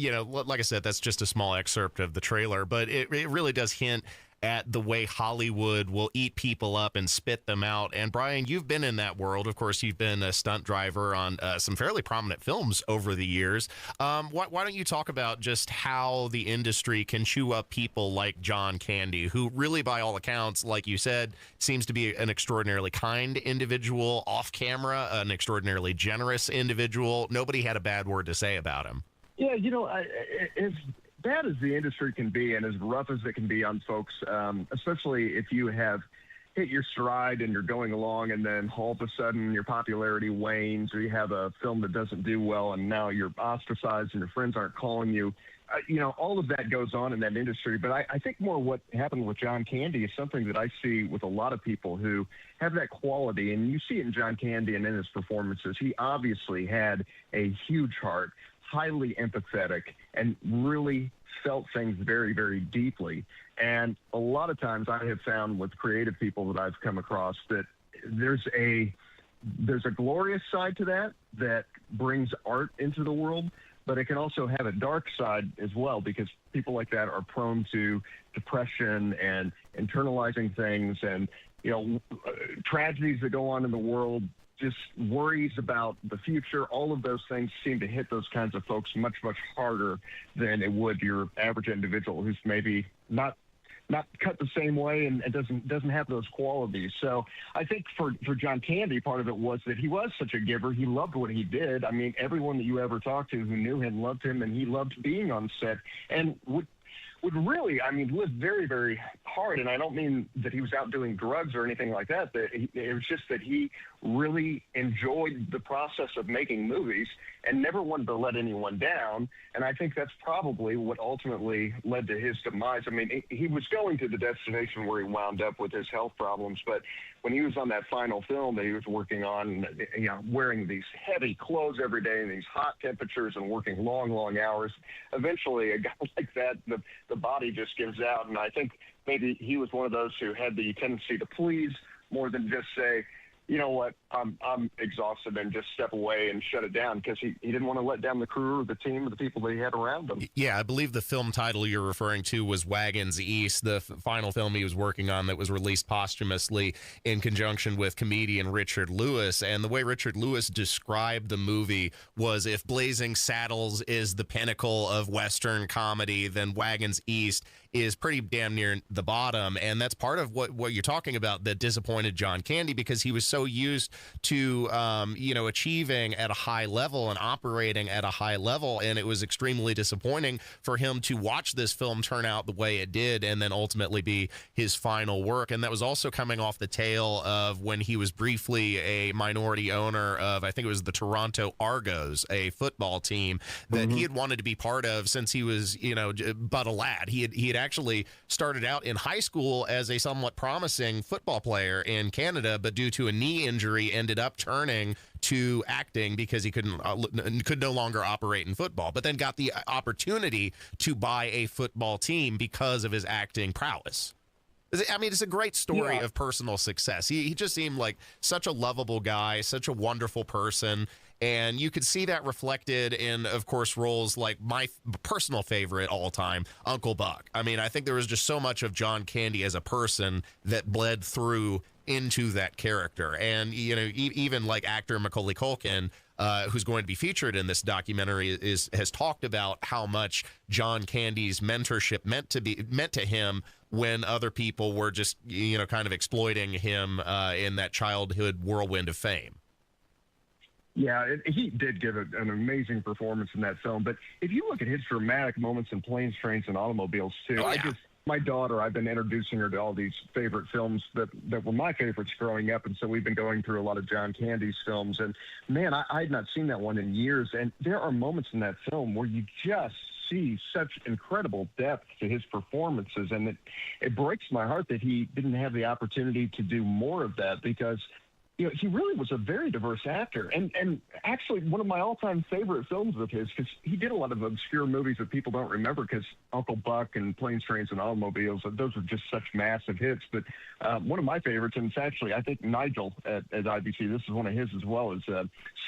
like I said, that's just a small excerpt of the trailer, but it really does hint at the way Hollywood will eat people up and spit them out. And Brian, you've been in that world. Of course, you've been a stunt driver on some fairly prominent films over the years. Why don't you talk about just how the industry can chew up people like John Candy, who really, by all accounts, like you said, seems to be an extraordinarily kind individual off camera, an extraordinarily generous individual. Nobody had a bad word to say about him. Yeah, as bad as the industry can be and as rough as it can be on folks, especially if you have hit your stride and you're going along and then all of a sudden your popularity wanes, or you have a film that doesn't do well and now you're ostracized and your friends aren't calling you. All of that goes on in that industry. But I think more what happened with John Candy is something that I see with a lot of people who have that quality. And you see it in John Candy and in his performances. He obviously had a huge heart, highly empathetic, and really felt things very, very deeply. And a lot of times I have found with creative people that I've come across that there's a glorious side to that brings art into the world, but it can also have a dark side as well, because people like that are prone to depression and internalizing things and, tragedies that go on in the world, just worries about the future. All of those things seem to hit those kinds of folks much, much harder than it would your average individual who's maybe not cut the same way and doesn't have those qualities. So I think for John Candy, part of it was that he was such a giver. He loved what he did. I mean, everyone that you ever talked to who knew him loved him, and he loved being on set and would really, live very, very hard. And I don't mean that he was out doing drugs or anything like that. It was just that he really enjoyed the process of making movies and never wanted to let anyone down. And I think that's probably what ultimately led to his demise. I mean, he was going to the destination where he wound up with his health problems. But when he was on that final film that he was working on, wearing these heavy clothes every day in these hot temperatures and working long, long hours, eventually a guy like that, the body just gives out. And I think maybe he was one of those who had the tendency to please more than just say, you know what, I'm exhausted, and just step away and shut it down, because he didn't want to let down the crew or the team or the people that he had around him. Yeah, I believe the film title you're referring to was Wagons East, the final film he was working on that was released posthumously in conjunction with comedian Richard Lewis. And the way Richard Lewis described the movie was, if Blazing Saddles is the pinnacle of Western comedy, then Wagons East is pretty damn near the bottom. And that's part of what you're talking about that disappointed John Candy, because he was so used to, achieving at a high level and operating at a high level. And it was extremely disappointing for him to watch this film turn out the way it did and then ultimately be his final work. And that was also coming off the tail of when he was briefly a minority owner of, I think it was the Toronto Argos, a football team that he had wanted to be part of since he was, but a lad. He had actually started out in high school as a somewhat promising football player in Canada, but due to a knee injury ended up turning to acting because he could no longer operate in football, but then got the opportunity to buy a football team because of his acting prowess. I mean, it's a great story of personal success. He just seemed like such a lovable guy, such a wonderful person. And you could see that reflected in, of course, roles like my personal favorite all time, Uncle Buck. I mean, I think there was just so much of John Candy as a person that bled through into that character. And, even like actor Macaulay Culkin, who's going to be featured in this documentary, has talked about how much John Candy's mentorship meant to him when other people were just, kind of exploiting him in that childhood whirlwind of fame. Yeah, he did give an amazing performance in that film. But if you look at his dramatic moments in Planes, Trains, and Automobiles, too, my daughter, I've been introducing her to all these favorite films that were my favorites growing up. And so we've been going through a lot of John Candy's films. And, man, I had not seen that one in years. And there are moments in that film where you just see such incredible depth to his performances. And it breaks my heart that he didn't have the opportunity to do more of that, because he really was a very diverse actor. And actually one of my all-time favorite films of his, because he did a lot of obscure movies that people don't remember, because Uncle Buck and Planes, Trains, and Automobiles, those are just such massive hits. But one of my favorites, and it's actually, I think, Nigel at IBC, this is one of his as well, is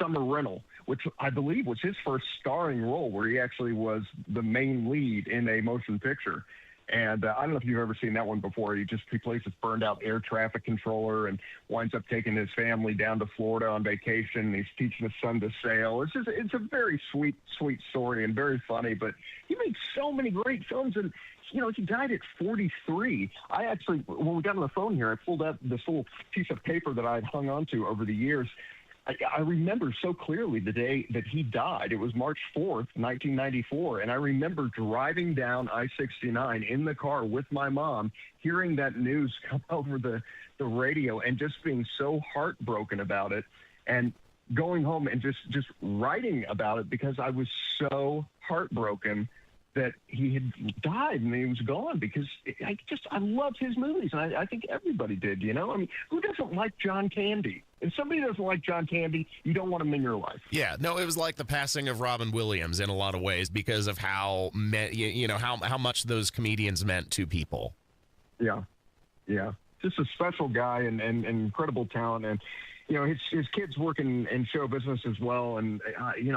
Summer Rental, which I believe was his first starring role, where he actually was the main lead in a motion picture. And I don't know if you've ever seen that one before. He plays this burned-out air traffic controller and winds up taking his family down to Florida on vacation. And he's teaching his son to sail. It's a very sweet story and very funny. But he made so many great films, and he died at 43. I actually, when we got on the phone here, I pulled out this little piece of paper that I had hung on to over the years. I remember so clearly the day that he died. It was March 4th, 1994, and I remember driving down I-69 in the car with my mom, hearing that news come over the radio and just being so heartbroken about it, and going home and just writing about it, because I was so heartbroken that he had died and he was gone, because I loved his movies, and I think everybody did, I mean, who doesn't like John Candy? If somebody doesn't like John Candy, you don't want him in your life. Yeah, no, it was like the passing of Robin Williams in a lot of ways, because of how much those comedians meant to people. Yeah. Just a special guy and incredible talent. And his kids work in show business as well, and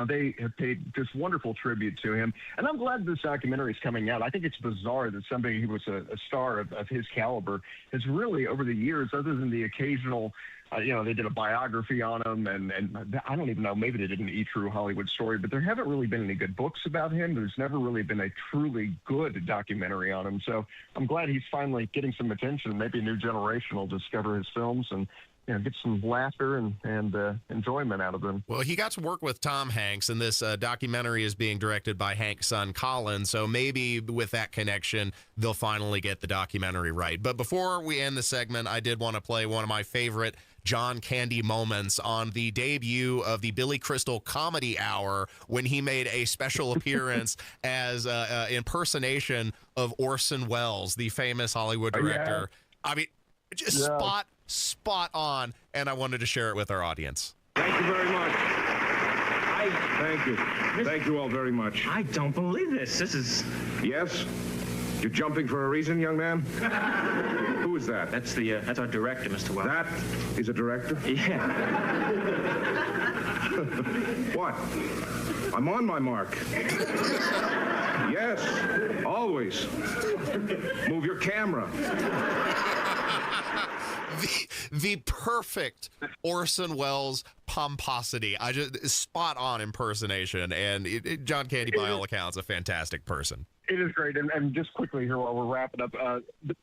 they have paid just wonderful tribute to him. And I'm glad this documentary is coming out. I think it's bizarre that somebody who was a star of his caliber has really, over the years, other than the occasional, they did a biography on him, and I don't even know, maybe they did an true Hollywood story, but there haven't really been any good books about him. There's never really been a truly good documentary on him. So I'm glad he's finally getting some attention. Maybe a new generation will discover his films and get some laughter and enjoyment out of them. Well, he got to work with Tom Hanks, and this documentary is being directed by Hank's son, Colin, so maybe with that connection, they'll finally get the documentary right. But before we end the segment, I did want to play one of my favorite John Candy moments on the debut of the Billy Crystal Comedy Hour, when he made a special appearance as impersonation of Orson Welles, the famous Hollywood director. Yeah. I mean, just spot on, and I wanted to share it with our audience. Thank you very much. Thank you. Thank you all very much. I don't believe this. This is... Yes? You're jumping for a reason, young man? Who is that? That's our director, Mr. Wells. That is a director? Yeah. What? I'm on my mark. Yes, always. Move your camera. The perfect Orson Welles pomposity. Spot on impersonation, and John Candy, by all accounts, a fantastic person. It is great. And just quickly here while we're wrapping up,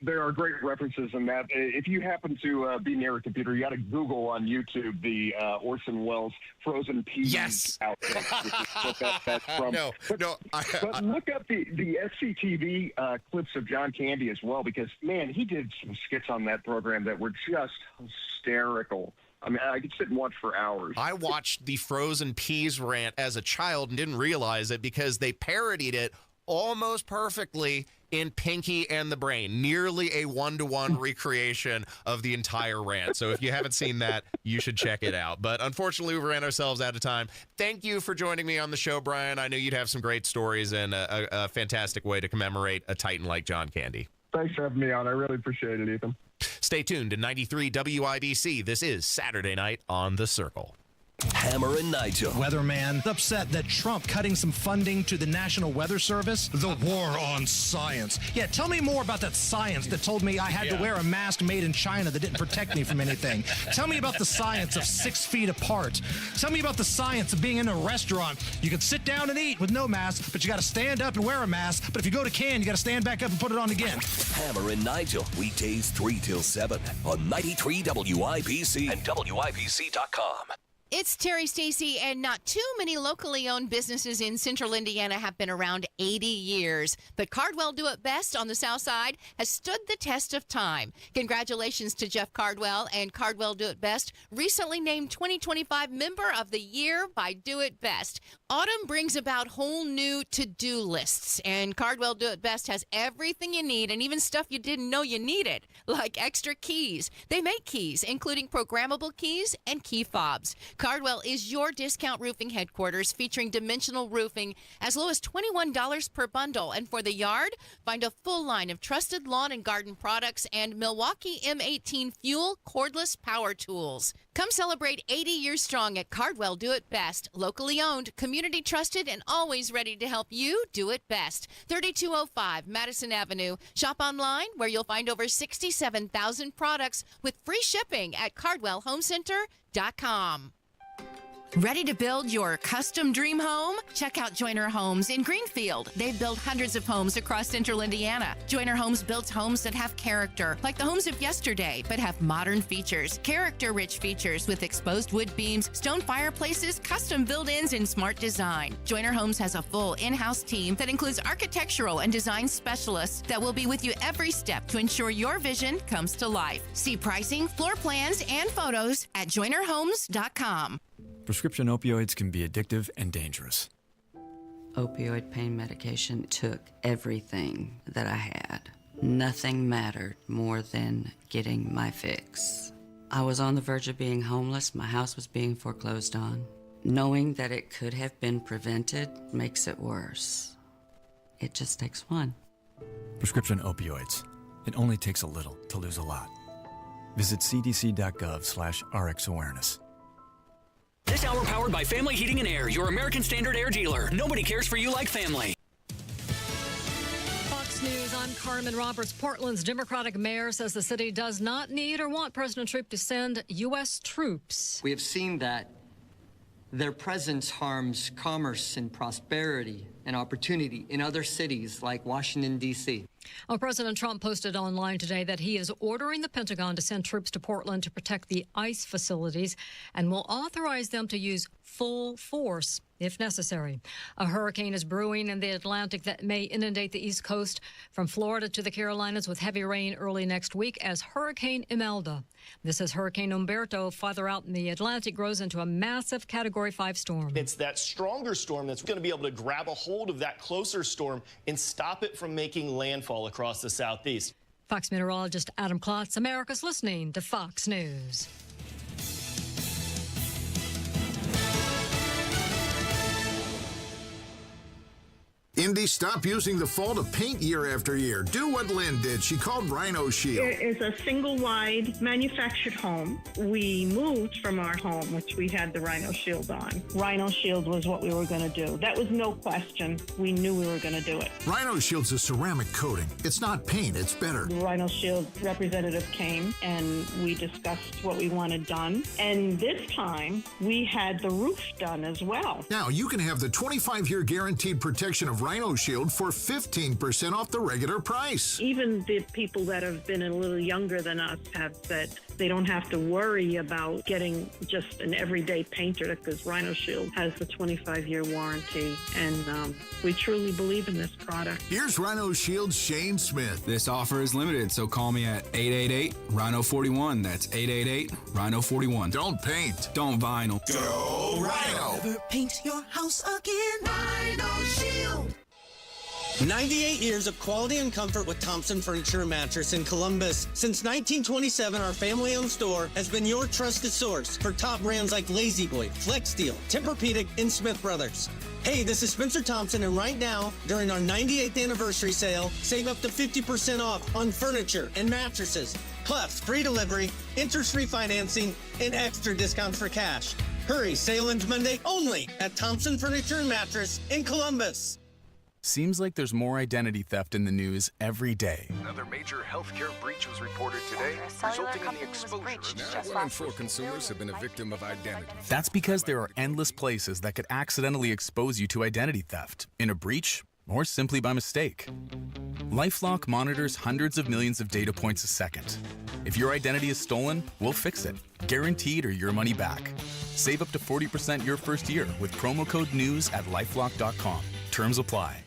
there are great references in that. If you happen to be near a computer, you got to Google on YouTube the Orson Welles Frozen Peas outfit, which is what that's from. But look up the SCTV clips of John Candy as well, because, man, he did some skits on that program that were just hysterical. I mean, I could sit and watch for hours. I watched the Frozen Peas rant as a child and didn't realize it, because they parodied it almost perfectly in Pinky and the Brain, nearly a one-to-one recreation of the entire rant. So if you haven't seen that, you should check it out. But unfortunately, we ran ourselves out of time. Thank you for joining me on the show, Brian. I know you'd have some great stories and a fantastic way to commemorate a titan like John Candy. Thanks for having me on. I really appreciate it, Ethan. Stay tuned to 93 WIBC. This is Saturday Night on The Circle. Hammer and Nigel. Weatherman upset that Trump cutting some funding to the National Weather Service. The war on science. Yeah, tell me more about that science that told me I had to wear a mask made in China that didn't protect me from anything. Tell me about the science of 6 feet apart. Tell me about the science of being in a restaurant. You can sit down and eat with no mask, but you got to stand up and wear a mask. But if you go to Cannes, you got to stand back up and put it on again. Hammer and Nigel, weekdays 3 till 7 on 93 WIBC and WIBC.com. It's Terry Stacy, and not too many locally owned businesses in central Indiana have been around 80 years. But Cardwell Do It Best on the south side has stood the test of time. Congratulations to Jeff Cardwell and Cardwell Do It Best, recently named 2025 Member of the Year by Do It Best. Autumn brings about whole new to-do lists, and Cardwell Do It Best has everything you need and even stuff you didn't know you needed, like extra keys. They make keys, including programmable keys and key fobs. Cardwell is your discount roofing headquarters, featuring dimensional roofing as low as $21 per bundle. And for the yard, find a full line of trusted lawn and garden products and Milwaukee M18 fuel cordless power tools. Come celebrate 80 years strong at Cardwell Do It Best. Locally owned, community trusted, and always ready to help you do it best. 3205 Madison Avenue. Shop online where you'll find over 67,000 products with free shipping at CardwellHomeCenter.com. Ready to build your custom dream home? Check out Joyner Homes in Greenfield. They've built hundreds of homes across central Indiana. Joyner Homes builds homes that have character, like the homes of yesterday, but have modern features, character-rich features with exposed wood beams, stone fireplaces, custom build-ins, and smart design. Joyner Homes has a full in-house team that includes architectural and design specialists that will be with you every step to ensure your vision comes to life. See pricing, floor plans, and photos at JoynerHomes.com. Prescription opioids can be addictive and dangerous. Opioid pain medication took everything that I had. Nothing mattered more than getting my fix. I was on the verge of being homeless. My house was being foreclosed on. Knowing that it could have been prevented makes it worse. It just takes one. Prescription opioids. It only takes a little to lose a lot. Visit cdc.gov/RxAwareness. This hour powered by Family Heating and Air, your American Standard air dealer. Nobody cares for you like family. Fox News, I'm Carmen Roberts. Portland's Democratic mayor says the city does not need or want President Trump to send U.S. troops. We have seen that their presence harms commerce and prosperity and opportunity in other cities like Washington, D.C. Well, President Trump posted online today that he is ordering the Pentagon to send troops to Portland to protect the ICE facilities and will authorize them to use full force if necessary. A hurricane is brewing in the Atlantic that may inundate the East Coast from Florida to the Carolinas with heavy rain early next week as Hurricane Imelda. This is Hurricane Umberto farther out in the Atlantic grows into a massive Category 5 storm. It's that stronger storm that's going to be able to grab a hold of that closer storm and stop it from making landfall across the southeast. Fox meteorologist Adam Klotz, America's listening to Fox News. Indy, stop using the fall to paint year after year. Do what Lynn did. She called Rhino Shield. It is a single-wide manufactured home. We moved from our home, which we had the Rhino Shield on. Rhino Shield was what we were going to do. That was no question. We knew we were going to do it. Rhino Shield's a ceramic coating. It's not paint, it's better. The Rhino Shield representative came, and we discussed what we wanted done. And this time, we had the roof done as well. Now, you can have the 25-year guaranteed protection of Rhino Shield for 15% off the regular price. Even the people that have been a little younger than us have said they don't have to worry about getting just an everyday painter because Rhino Shield has the 25-year warranty, and we truly believe in this product. Here's Rhino Shield's Shane Smith. This offer is limited, so call me at 888-RHINO-41. That's 888-RHINO-41. Don't paint. Don't vinyl. Go Rhino. Never paint your house again. Rhino Shield. 98 years of quality and comfort with Thompson Furniture and Mattress in Columbus. Since 1927, our family-owned store has been your trusted source for top brands like La-Z-Boy, Flexsteel, Tempur-Pedic, and Smith Brothers. Hey, this is Spencer Thompson, and right now, during our 98th anniversary sale, save up to 50% off on furniture and mattresses, plus free delivery, interest-free financing, and extra discounts for cash. Hurry, sale ends Monday only at Thompson Furniture and Mattress in Columbus. Seems like there's more identity theft in the news every day. Another major healthcare breach was reported today, resulting in the exposure of 1 in 4 consumers have been a victim of identity. That's because there are endless places that could accidentally expose you to identity theft, in a breach, or simply by mistake. LifeLock monitors hundreds of millions of data points a second. If your identity is stolen, we'll fix it, guaranteed or your money back. Save up to 40% your first year with promo code NEWS at LifeLock.com. Terms apply.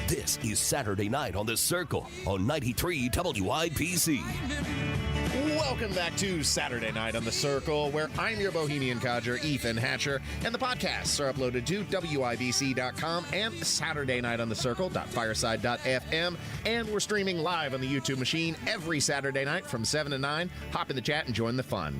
This is Saturday Night on The Circle on 93 WIBC. Welcome back to Saturday Night on The Circle, where I'm your bohemian codger, Ethan Hatcher, and the podcasts are uploaded to WIBC.com and SaturdayNightOnTheCircle.fireside.fm, and we're streaming live on the YouTube machine every Saturday night from 7 to 9. Hop in the chat and join the fun.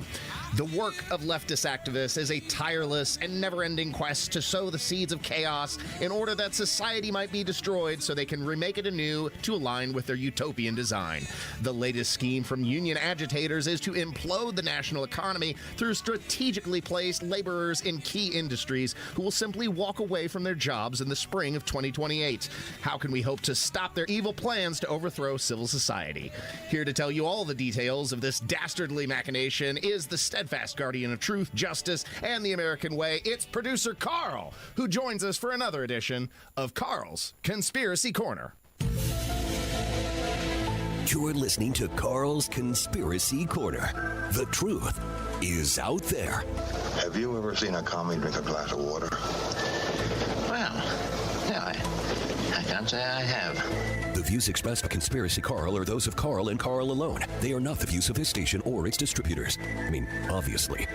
The work of leftist activists is a tireless and never-ending quest to sow the seeds of chaos in order that society might be destroyed so they can remake it anew to align with their utopian design. The latest scheme from union agitators is to implode the national economy through strategically placed laborers in key industries who will simply walk away from their jobs in the spring of 2028. How can we hope to stop their evil plans to overthrow civil society? Here to tell you all the details of this dastardly machination is the steadfast guardian of truth, justice, and the American way. It's producer Carl, who joins us for another edition of Carl's Conspiracy Corner. You're listening to Carl's Conspiracy Corner. The truth is out there. Have you ever seen a commie drink a glass of water? Well, yeah, I can't say I have. The views expressed by Conspiracy Carl are those of Carl and Carl alone. They are not the views of his station or its distributors. I mean, obviously.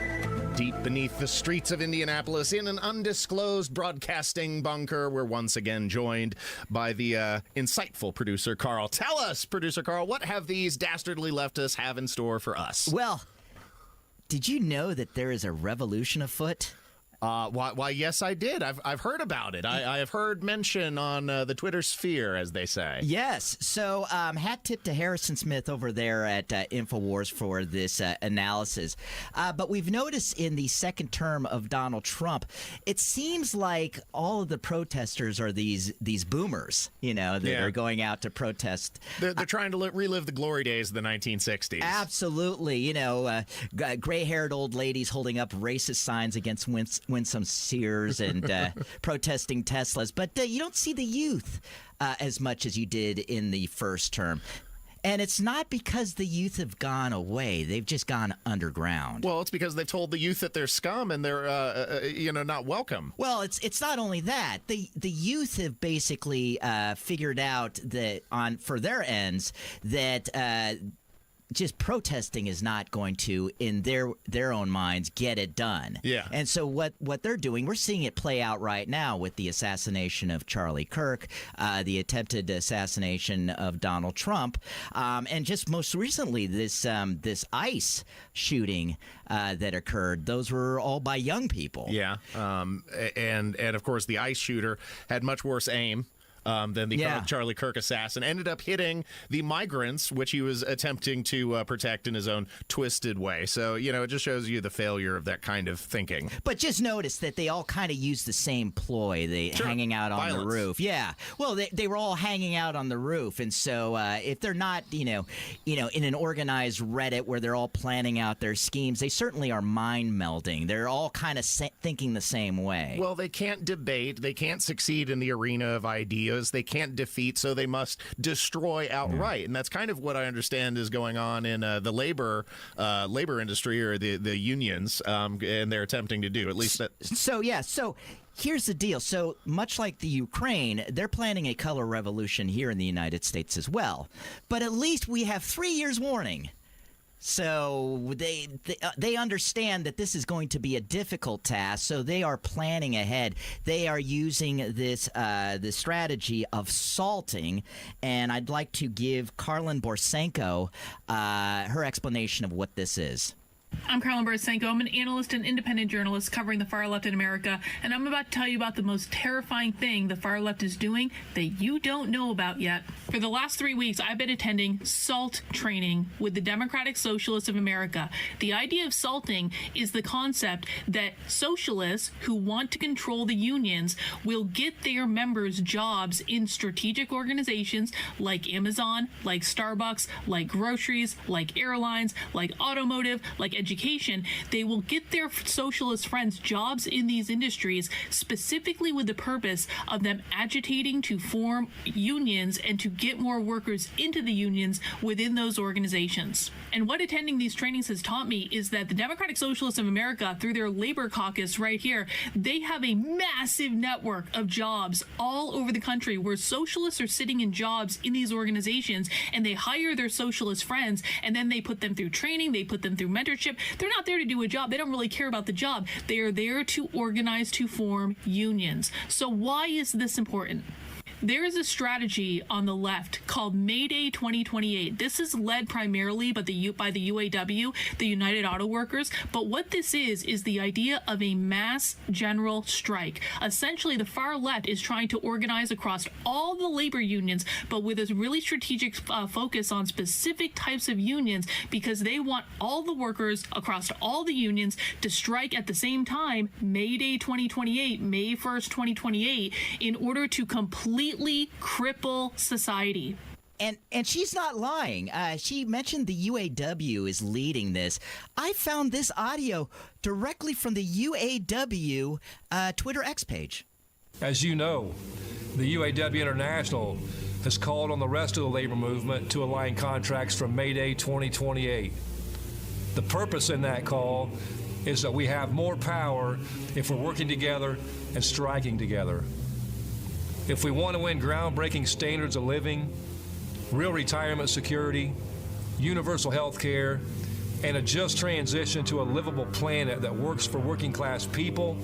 Deep beneath the streets of Indianapolis, in an undisclosed broadcasting bunker, we're once again joined by the insightful producer Carl. Tell us, producer Carl, what have these dastardly leftists have in store for us? Well, did you know that there is a revolution afoot? Why, yes, I did. I've heard about it. I have heard mention on the Twitter sphere, as they say. Yes. So hat tip to Harrison Smith over there at InfoWars for this analysis. But we've noticed in the second term of Donald Trump, it seems like all of the protesters are these boomers, that are going out to protest. They're trying to relive the glory days of the 1960s. Absolutely. Gray-haired old ladies holding up racist signs against Winsome Sears and protesting Teslas. But you don't see the youth as much as you did in the first term. And it's not because the youth have gone away. They've just gone underground. Well, it's because they've told the youth that they're scum and they're, not welcome. Well, it's not only that. The youth have basically figured out that for their ends that just protesting is not going to, in their own minds, get it done. Yeah. And so what they're doing, we're seeing it play out right now with the assassination of Charlie Kirk, the attempted assassination of Donald Trump, and just most recently this ICE shooting that occurred. Those were all by young people. Yeah. And of course the ICE shooter had much worse aim than the Charlie Kirk assassin. Ended up hitting the migrants, which he was attempting to protect in his own twisted way. So, it just shows you the failure of that kind of thinking. But just notice that they all kind of use the same ploy, hanging out on the roof. Yeah. Well, they were all hanging out on the roof. And so if they're not, in an organized Reddit where they're all planning out their schemes, they certainly are mind melding. They're all kind of thinking the same way. Well, they can't debate. They can't succeed in the arena of ideas. They can't defeat, so they must destroy outright. And that's kind of what I understand is going on in the labor industry or the unions, and they're attempting to do, at least that. So here's the deal. So much like the Ukraine, they're planning a color revolution here in the United States as well. But at least we have 3 years warning. So they understand that this is going to be a difficult task, so they are planning ahead. They are using this the strategy of salting, and I'd like to give Karlyn Borysenko her explanation of what this is. I'm Karlyn Borysenko. I'm an analyst and independent journalist covering the far left in America, and I'm about to tell you about the most terrifying thing the far left is doing that you don't know about yet. For the last 3 weeks, I've been attending SALT training with the Democratic Socialists of America. The idea of salting is the concept that socialists who want to control the unions will get their members jobs in strategic organizations like Amazon, like Starbucks, like groceries, like airlines, like automotive, like education, they will get their socialist friends jobs in these industries specifically with the purpose of them agitating to form unions and to get more workers into the unions within those organizations. And what attending these trainings has taught me is that the Democratic Socialists of America, through their labor caucus right here, they have a massive network of jobs all over the country where socialists are sitting in jobs in these organizations, and they hire their socialist friends, and then they put them through training, they put them through mentorship. They're not there to do a job. They don't really care about the job. They are there to organize, to form unions. So why is this important? There is a strategy on the left called May Day 2028. This is led primarily by the UAW, the United Auto Workers. But what this is the idea of a mass general strike. Essentially, the far left is trying to organize across all the labor unions, but with a really strategic focus on specific types of unions, because they want all the workers across all the unions to strike at the same time, May Day 2028, May 1st, 2028, in order to completely cripple society. And she's not lying. She mentioned the UAW is leading this. I found this audio directly from the UAW Twitter X page. As you know, the UAW International has called on the rest of the labor movement to align contracts from May Day 2028. The purpose in that call is that we have more power if we're working together and striking together. If we want to win groundbreaking standards of living, real retirement security, universal health care, and a just transition to a livable planet that works for working class people,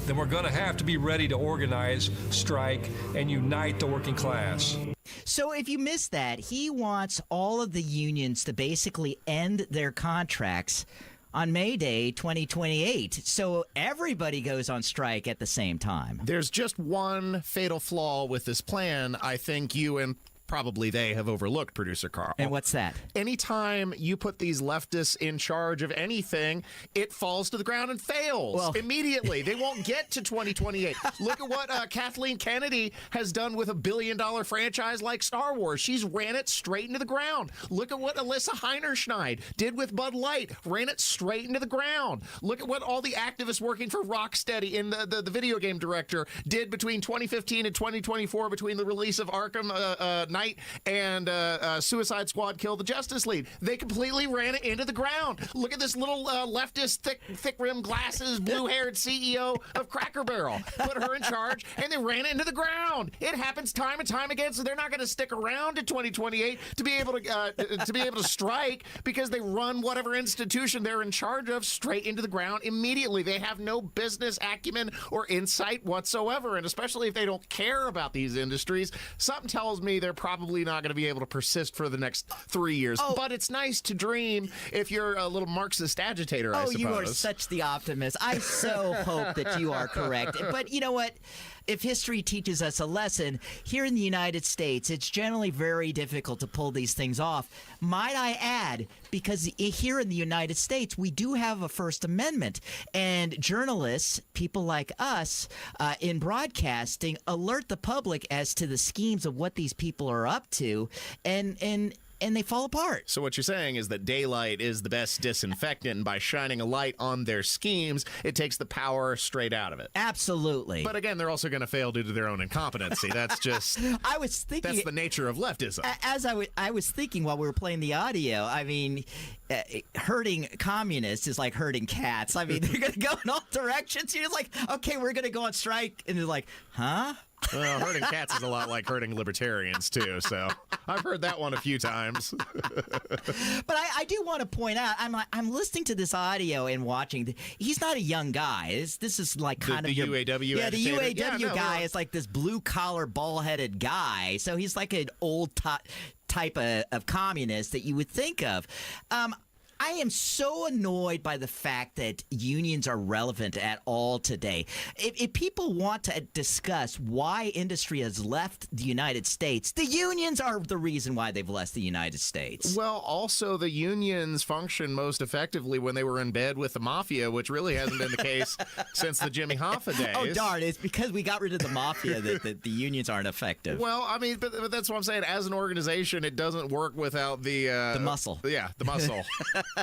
then we're going to have to be ready to organize, strike, and unite the working class. So if you missed that, he wants all of the unions to basically end their contracts on May Day 2028. So everybody goes on strike at the same time. There's just one fatal flaw with this plan I think you and probably they have overlooked, Producer Carl. And what's that? Anytime you put these leftists in charge of anything, it falls to the ground and fails immediately. They won't get to 2028. Look at what Kathleen Kennedy has done with $1 billion franchise like Star Wars. She's ran it straight into the ground. Look at what Alyssa Heinerschneid did with Bud Light. Ran it straight into the ground. Look at what all the activists working for Rocksteady and the video game director did between 2015 and 2024 between the release of Arkham Knight and Suicide Squad Kill the Justice League. They completely ran it into the ground. Look at this little leftist, thick-rimmed glasses, blue-haired CEO of Cracker Barrel. Put her in charge, and they ran it into the ground. It happens time and time again, so they're not going to stick around to 2028 to be able to strike, because they run whatever institution they're in charge of straight into the ground immediately. They have no business acumen or insight whatsoever, and especially if they don't care about these industries, something tells me they're probably not going to be able to persist for the next 3 years. But it's nice to dream if you're a little Marxist agitator, I suppose. You are such the optimist. I so hope that you are correct. But you know what? If history teaches us a lesson, here in the United States, it's generally very difficult to pull these things off. Might I add, because here in the United States, we do have a First Amendment, and journalists, people like us in broadcasting, alert the public as to the schemes of what these people are up to, and they fall apart. So what you're saying is that daylight is the best disinfectant, and by shining a light on their schemes, it takes the power straight out of it. Absolutely. But again, they're also going to fail due to their own incompetency. That's just... I was thinking... That's the nature of leftism. As I was thinking while we were playing the audio, I mean, hurting communists is like hurting cats. I mean, they're going to go in all directions. You're just like, okay, we're going to go on strike. And they're like, huh? Well, hurting cats is a lot like hurting libertarians, too, so I've heard that one a few times. But I do want to point out, I'm listening to this audio and watching. He's not a young guy. This is like kind of the UAW Yeah, agitator? the UAW guy well, is like this blue-collar, ball-headed guy. So he's like an old type of communist that you would think of. I am so annoyed by the fact that unions are relevant at all today. If people want to discuss why industry has left the United States, the unions are the reason why they've left the United States. Well, also the unions function most effectively when they were in bed with the mafia, which really hasn't been the case since the Jimmy Hoffa days. Oh, darn. It's because we got rid of the mafia that the unions aren't effective. Well, I mean, but that's what I'm saying. As an organization, it doesn't work without the muscle. Yeah, the muscle.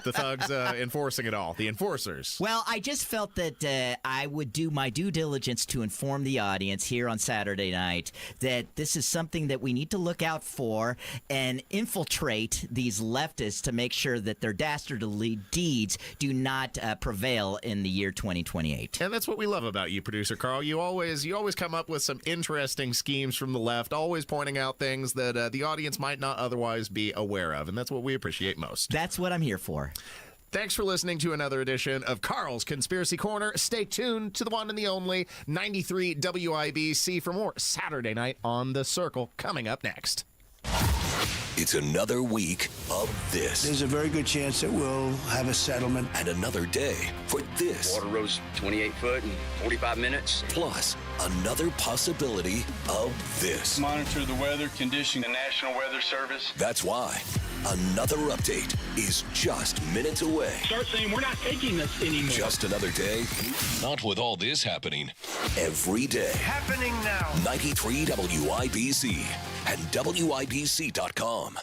The thugs enforcing it all. The enforcers. Well, I just felt that I would do my due diligence to inform the audience here on Saturday night that this is something that we need to look out for and infiltrate these leftists to make sure that their dastardly deeds do not prevail in the year 2028. And that's what we love about you, producer Carl. You always come up with some interesting schemes from the left, always pointing out things that the audience might not otherwise be aware of, and that's what we appreciate most. That's what I'm here for. Thanks for listening to another edition of Carl's Conspiracy Corner. Stay tuned to the one and the only 93 WIBC for more Saturday Night on the Circle coming up next. It's another week of this. There's a very good chance that we'll have a settlement. And another day for this. Water rose 28 foot in 45 minutes. Plus, another possibility of this. Monitor the weather condition, the National Weather Service. That's why another update is just minutes away. Start saying we're not taking this anymore. Just another day. Not with all this happening every day. Happening now. 93 WIBC and WIBC.com.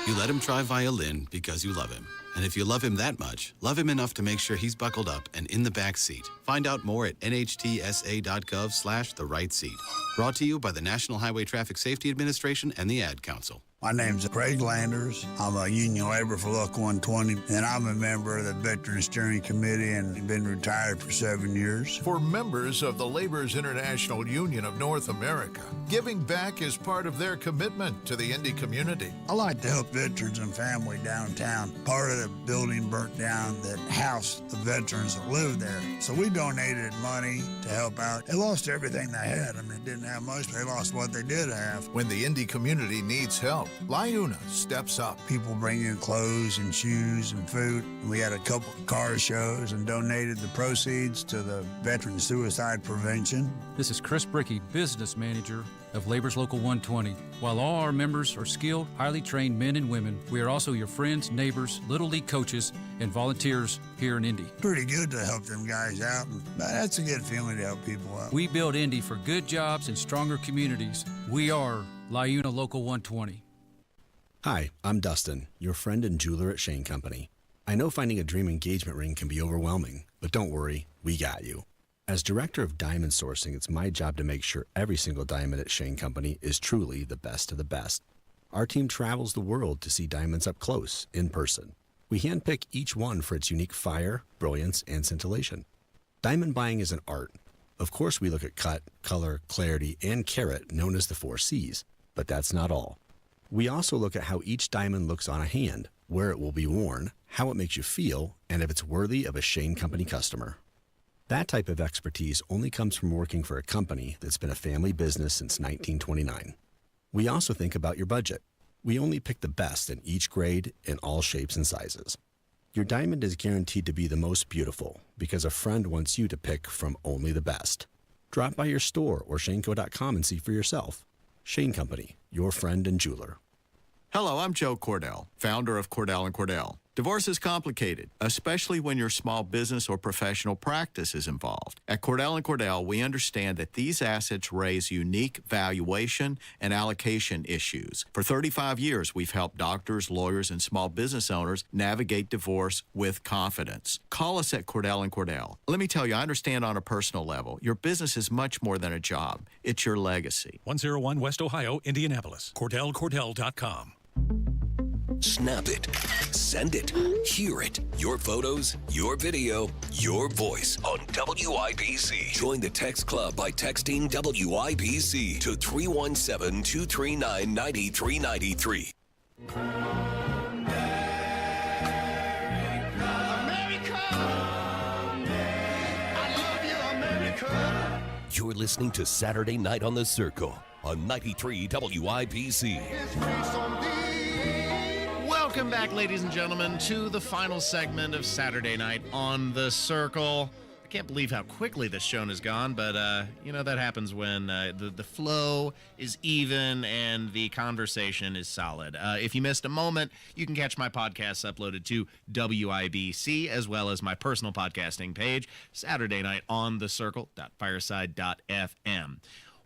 You let him try violin because you love him. And if you love him that much, love him enough to make sure he's buckled up and in the back seat. Find out more at nhtsa.gov/the right seat. Brought to you by the National Highway Traffic Safety Administration and the Ad Council. My name's Craig Landers. I'm a union laborer for Local 120, and I'm a member of the Veterans Steering Committee and been retired for 7 years. For members of the Laborers International Union of North America, giving back is part of their commitment to the Indy community. I like to help veterans and family downtown. Part of the building burnt down that housed the veterans that lived there. So we donated money to help out. They lost everything they had. I mean, they didn't have much, but they lost what they did have. When the Indy community needs help, LIUNA steps up. People bring in clothes and shoes and food. We had a couple of car shows and donated the proceeds to the Veteran Suicide Prevention. This is Chris Bricky, Business Manager of Labor's Local 120. While all our members are skilled, highly trained men and women, we are also your friends, neighbors, Little League coaches, and volunteers here in Indy. Pretty good to help them guys out. That's a good feeling to help people out. We build Indy for good jobs and stronger communities. We are LIUNA Local 120. Hi, I'm Dustin, your friend and jeweler at Shane Company. I know finding a dream engagement ring can be overwhelming, but don't worry, we got you. As director of diamond sourcing, it's my job to make sure every single diamond at Shane Company is truly the best of the best. Our team travels the world to see diamonds up close, in person. We handpick each one for its unique fire, brilliance, and scintillation. Diamond buying is an art. Of course, we look at cut, color, clarity, and carat, known as the 4 C's, but that's not all. We also look at how each diamond looks on a hand, where it will be worn, how it makes you feel, and if it's worthy of a Shane Company customer. That type of expertise only comes from working for a company that's been a family business since 1929. We also think about your budget. We only pick the best in each grade in all shapes and sizes. Your diamond is guaranteed to be the most beautiful because a friend wants you to pick from only the best. Drop by your store or shaneco.com and see for yourself. Shane Company, your friend and jeweler. Hello, I'm Joe Cordell, founder of Cordell & Cordell. Divorce is complicated, especially when your small business or professional practice is involved. At Cordell & Cordell, we understand that these assets raise unique valuation and allocation issues. For 35 years, we've helped doctors, lawyers, and small business owners navigate divorce with confidence. Call us at Cordell & Cordell. Let me tell you, I understand on a personal level, your business is much more than a job. It's your legacy. 101 West Ohio, Indianapolis. CordellCordell.com. Snap it. Send it. Hear it. Your photos, your video, your voice on WIBC. Join the text club by texting WIBC to 317-239-9393. You're listening to Saturday Night on the Circle on 93 WIBC. Welcome back, ladies and gentlemen, to the final segment of Saturday Night on the Circle. I can't believe how quickly this show has gone, but, that happens when the flow is even and the conversation is solid. If you missed a moment, you can catch my podcasts uploaded to WIBC, as well as my personal podcasting page, Saturday Night on the Circle.fireside.fm.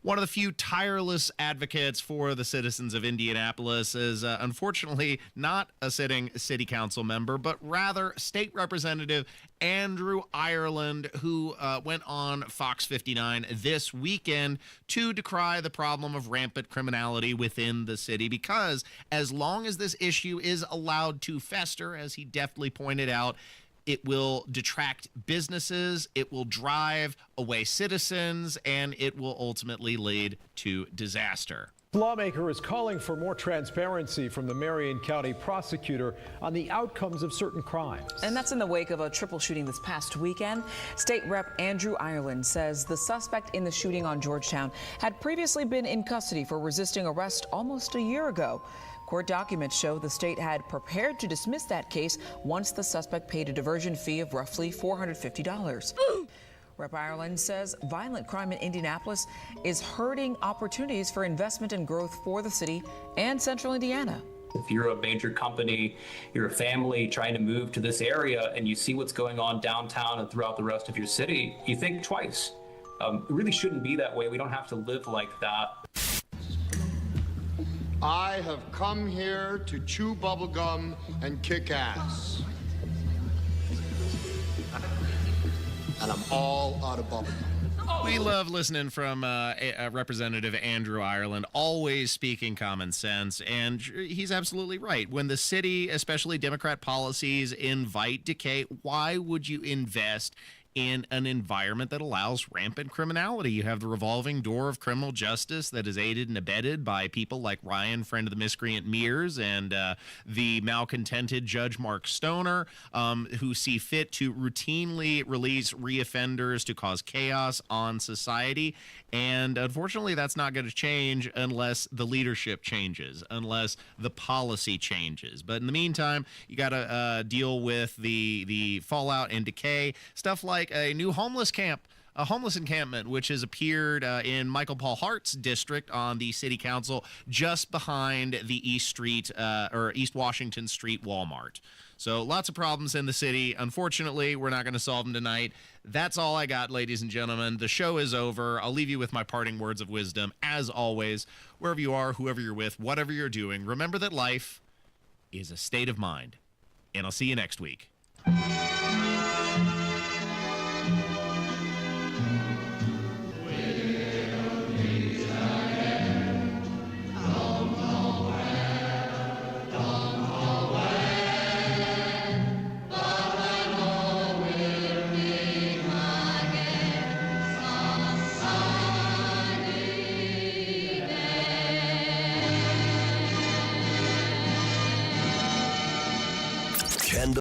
one of the few tireless advocates for the citizens of Indianapolis is unfortunately not a sitting city council member, but rather State Representative Andrew Ireland, who went on Fox 59 this weekend to decry the problem of rampant criminality within the city, because as long as this issue is allowed to fester, as he deftly pointed out, it will detract businesses, it will drive away citizens, and it will ultimately lead to disaster. Lawmaker is calling for more transparency from the Marion County prosecutor on the outcomes of certain crimes. And that's in the wake of a triple shooting this past weekend. State Rep Andrew Ireland says the suspect in the shooting on Georgetown had previously been in custody for resisting arrest almost a year ago. Court documents show the state had prepared to dismiss that case once the suspect paid a diversion fee of roughly $450. Rep. Ireland says violent crime in Indianapolis is hurting opportunities for investment and growth for the city and central Indiana. If you're a major company, you're a family trying to move to this area, and you see what's going on downtown and throughout the rest of your city, you think twice. It really shouldn't be that way. We don't have to live like that. I have come here to chew bubblegum and kick ass. And I'm all out of bubblegum. We love listening from Representative Andrew Ireland, always speaking common sense, and he's absolutely right. When the city, especially Democrat policies, invite decay, why would you invest in an environment that allows rampant criminality? You have the revolving door of criminal justice that is aided and abetted by people like Ryan, friend of the miscreant Mears, and the malcontented Judge Mark Stoner, who see fit to routinely release reoffenders to cause chaos on society. And unfortunately, that's not going to change unless the leadership changes, unless the policy changes. But in the meantime, you got to deal with the fallout and decay. Stuff like a new homeless encampment, which has appeared in Michael Paul Hart's district on the city council, just behind the East Washington Street Walmart. So lots of problems in the city. Unfortunately, we're not going to solve them tonight. That's all I got, ladies and gentlemen. The show is over. I'll leave you with my parting words of wisdom. As always, wherever you are, whoever you're with, whatever you're doing, remember that life is a state of mind. And I'll see you next week.